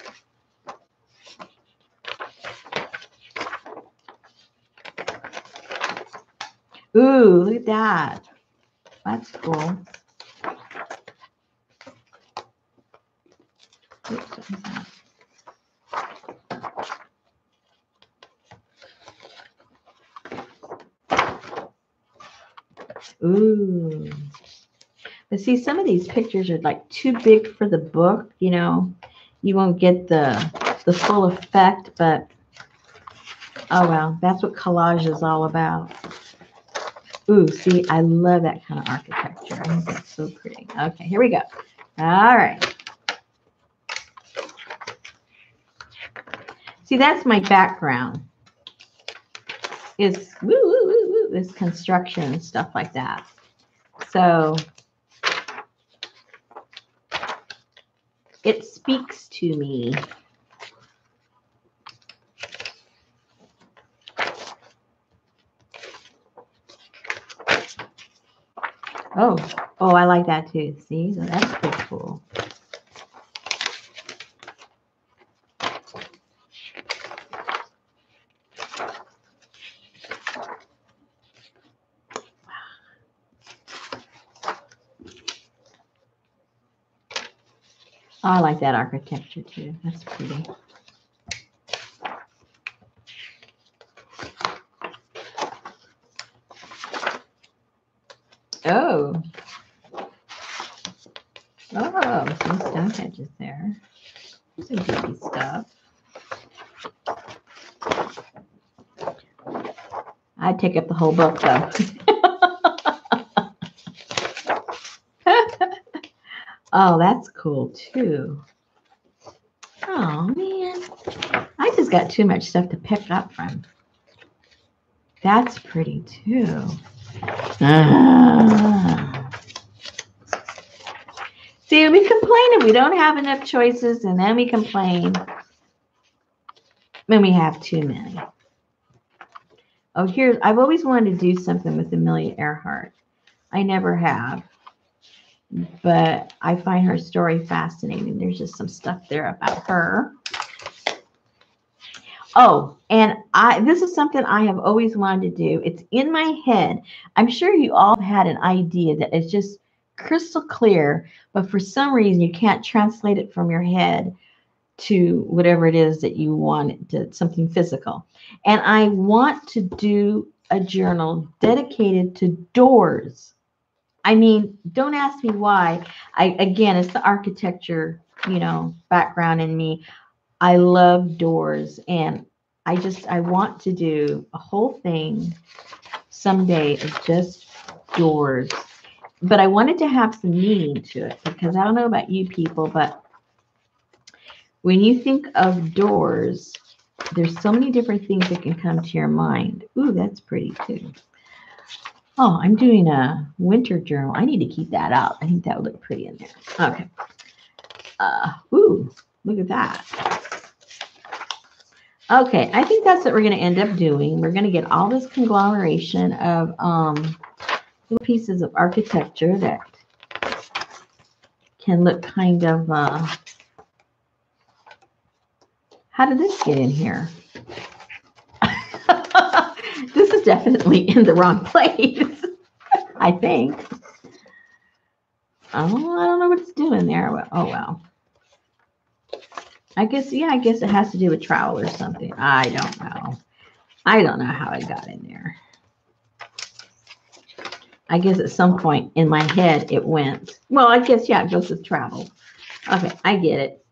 Ooh, look at that. That's cool. Oops, what is that? Ooh. But see, some of these pictures are like too big for the book, you know. You won't get the full effect, but oh well, that's what collage is all about. Ooh, see, I love that kind of architecture. I think that's so pretty. Okay, here we go. All right. See, that's my background. Is this construction and stuff like that. So it speaks to me. Oh, I like that too. See, so that's pretty cool. I like that architecture too. That's pretty. Oh. Oh, some stone edges there. Some goofy stuff. I'd take up the whole book though. Oh, that's cool too. Oh man, I just got too much stuff to pick up from. That's pretty too. See, we complain if we don't have enough choices, and then we complain when we have too many. Oh, here's, I've always wanted to do something with Amelia Earhart. I never have. But I find her story fascinating. There's just some stuff there about her. Oh, and this is something I have always wanted to do. It's in my head. I'm sure you all had an idea that is just crystal clear, but for some reason you can't translate it from your head to whatever it is that you want, to something physical. And I want to do a journal dedicated to doors. I mean, don't ask me why. Again, it's the architecture, you know, background in me. I love doors, and I want to do a whole thing someday of just doors. But I wanted to have some meaning to it, because I don't know about you people, but when you think of doors, there's so many different things that can come to your mind. Ooh, that's pretty too. Oh, I'm doing a winter journal. I need to keep that out. I think that would look pretty in there. Okay. Ooh, look at that. Okay, I think that's what we're going to end up doing. We're going to get all this conglomeration of little pieces of architecture that can look kind of, how did this get in here? This is definitely in the wrong place, I think. Oh, I don't know what it's doing there. Oh, well. I guess, yeah, I guess it has to do with travel or something. I don't know. I don't know how it got in there. I guess at some point in my head it went. Well, I guess, yeah, it goes with travel. Okay, I get it.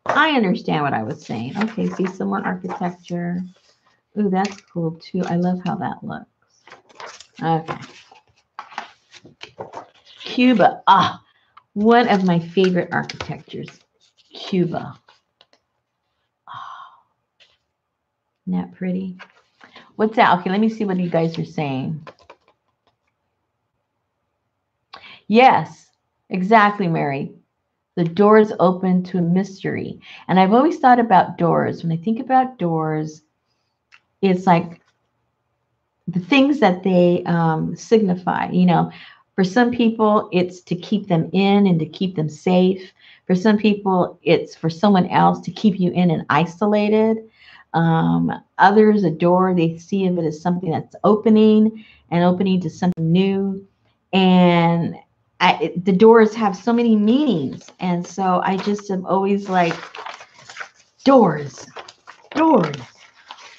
I understand what I was saying. Okay, see some more architecture. Ooh, that's cool too. I love how that looks. Okay. Cuba. Ah, one of my favorite architectures. Cuba. Oh, isn't that pretty? What's that? Okay, let me see what you guys are saying. Yes, exactly, Mary. The door is open to a mystery. And I've always thought about doors. When I think about doors, it's like the things that they signify. You know, for some people, it's to keep them in and to keep them safe. For some people, it's for someone else to keep you in and isolated. Others, a door, they see of it as something that's opening and opening to something new. And the doors have so many meanings. And so I just am always like, doors, doors.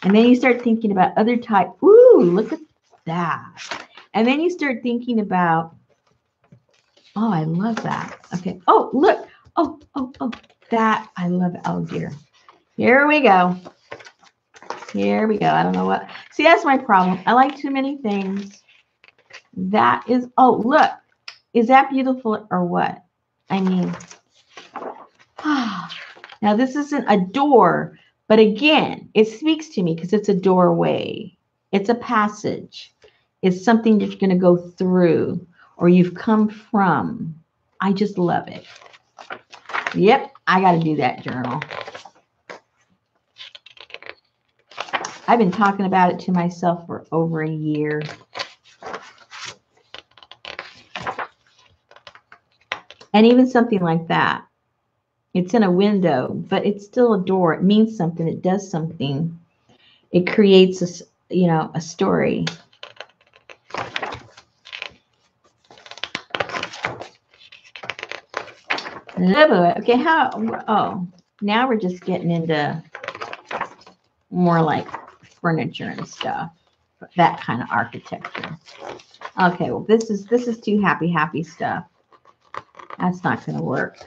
And then you start thinking about other type. Ooh, look at that. And then you start thinking about, oh, I love that. Okay. Oh, look. Oh, that. I love, oh dear. Here we go. Here we go. I don't know what. See, that's my problem. I like too many things. That is, oh, look. Is that beautiful or what? I mean, now this isn't a door, but again, it speaks to me because it's a doorway. It's a passage. It's something that you're going to go through or you've come from. I just love it. Yep, I got to do that journal. I've been talking about it to myself for over a year. And even something like that. It's in a window, but it's still a door. It means something. It does something. It creates a, you know, a story. Okay, how? Oh, now we're just getting into more like furniture and stuff. That kind of architecture. Okay, well, this is too happy stuff. That's not going to work.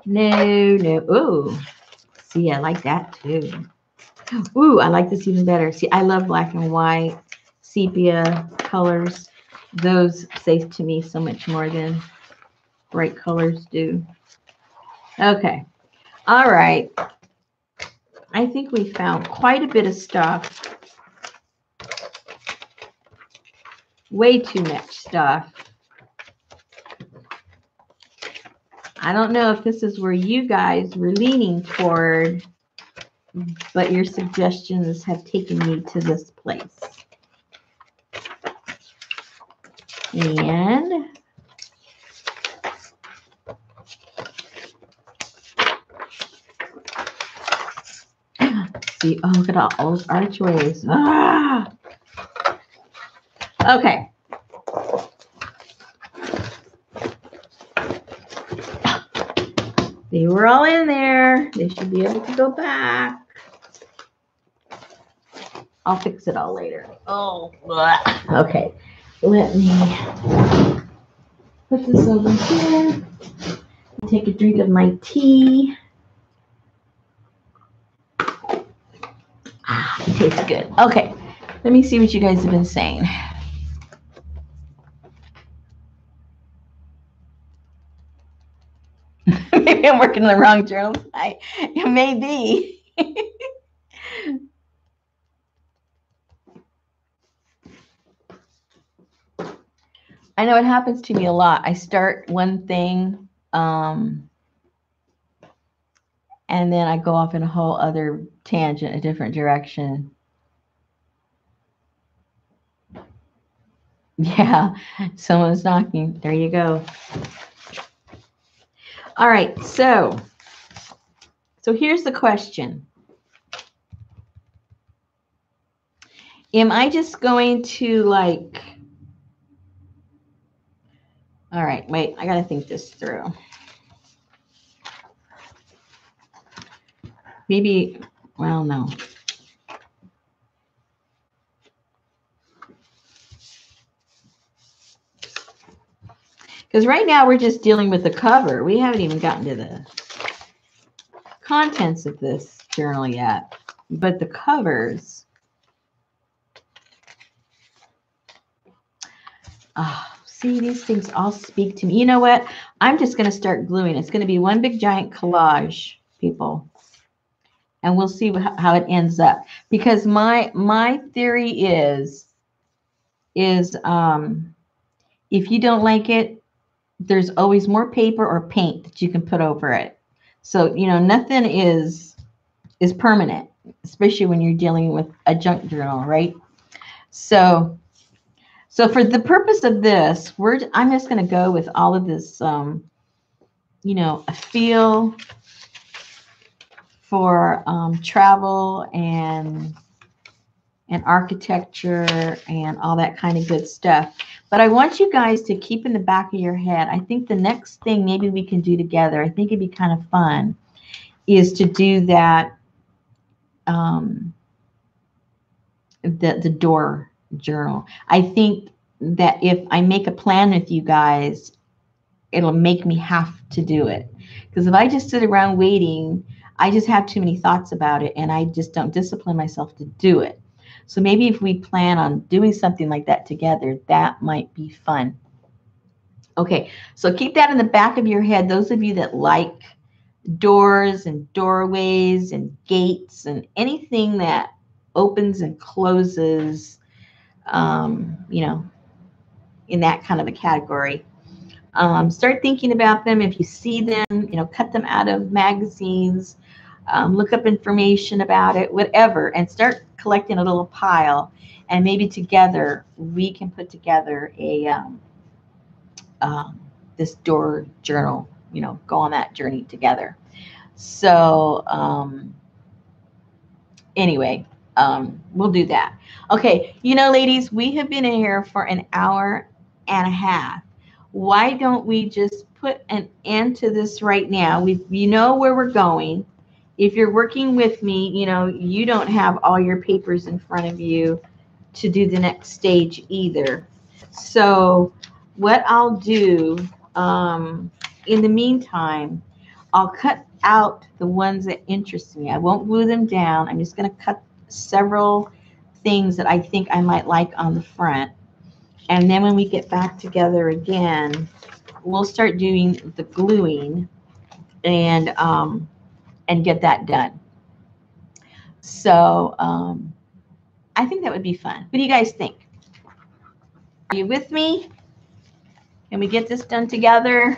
No. Ooh, see, I like that too. Ooh, I like this even better. See, I love black and white, sepia colors. Those say to me so much more than bright colors do. Okay. All right. I think we found quite a bit of stuff. Way too much stuff. I don't know if this is where you guys were leaning toward, but your suggestions have taken me to this place. And see, oh, look at all those archways. Ah! Okay. They were all in there. They should be able to go back. I'll fix it all later. Oh, okay. Let me put this over here. Take a drink of my tea. Ah, it tastes good. Okay, let me see what you guys have been saying. Maybe I'm working in the wrong journal. It may be. I know it happens to me a lot. I start one thing, and then I go off in a whole other tangent, a different direction. Yeah, someone's knocking. There you go. All right, so here's the question. Am I just going to like, all right, wait, I got to think this through. Maybe, well, no. Because right now we're just dealing with the cover. We haven't even gotten to the contents of this journal yet. But the covers, see, these things all speak to me. You know what? I'm just going to start gluing. It's going to be one big giant collage, people. And we'll see how it ends up. Because my theory is if you don't like it, there's always more paper or paint that you can put over it. So, you know, nothing is permanent, especially when you're dealing with a junk journal, right? So, for the purpose of this, I'm just going to go with all of this, you know, a feel for travel and architecture and all that kind of good stuff. But I want you guys to keep in the back of your head. I think the next thing maybe we can do together, I think it'd be kind of fun, is to do that, the door journal. I think that if I make a plan with you guys, it'll make me have to do it. Because if I just sit around waiting, I just have too many thoughts about it and I just don't discipline myself to do it. So maybe if we plan on doing something like that together, that might be fun. Okay, so keep that in the back of your head. Those of you that like doors and doorways and gates and anything that opens and closes, you know, in that kind of a category. Start thinking about them. If you see them, you know, cut them out of magazines, look up information about it, whatever, and start collecting a little pile. And maybe together we can put together a this door journal. You know, go on that journey together. So anyway, we'll do that. Okay, you know, ladies, we have been in here for an hour and a half. Why don't we just put an end to this right now? You know where we're going. If you're working with me, you know, you don't have all your papers in front of you to do the next stage either. So what I'll do, in the meantime, I'll cut out the ones that interest me. I won't glue them down. I'm just going to cut several things that I think I might like on the front. And then when we get back together again, we'll start doing the gluing and get that done. So I think that would be fun. What do you guys think? Are you with me? Can we get this done together?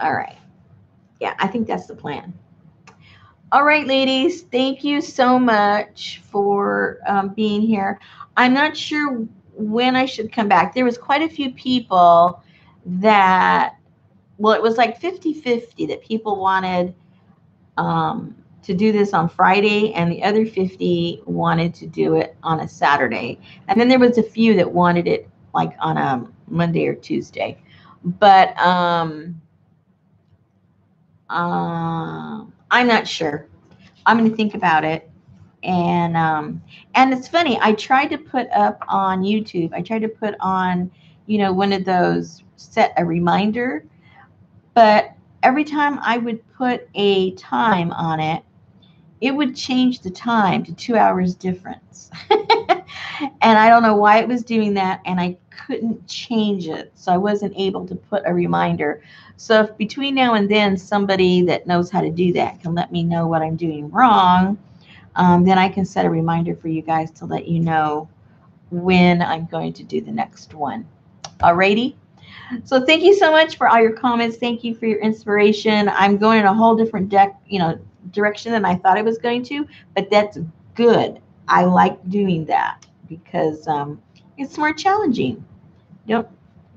All right. Yeah, I think that's the plan. All right, ladies, thank you so much for being here. I'm not sure when I should come back. There was quite a few people that, well, it was like 50-50 that people wanted to do this on Friday, and the other 50 wanted to do it on a Saturday. And then there was a few that wanted it like on a Monday or Tuesday. But I'm not sure. I'm going to think about it. And it's funny. I tried to put up on YouTube. I tried to put on, you know, one of those, set a reminder. But every time I would put a time on it, it would change the time to 2 hours difference. And I don't know why it was doing that, and I couldn't change it. So I wasn't able to put a reminder. So if between now and then somebody that knows how to do that can let me know what I'm doing wrong, then I can set a reminder for you guys to let you know when I'm going to do the next one. Alrighty? So thank you so much for all your comments. Thank you for your inspiration. I'm going in a whole different direction than I thought I was going to, but that's good. I like doing that because it's more challenging. Don't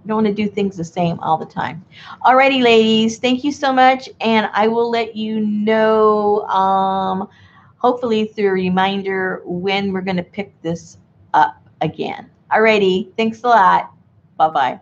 want to do things the same all the time. Alrighty, ladies, thank you so much, and I will let you know, hopefully through a reminder, when we're going to pick this up again. Alrighty, thanks a lot. Bye-bye.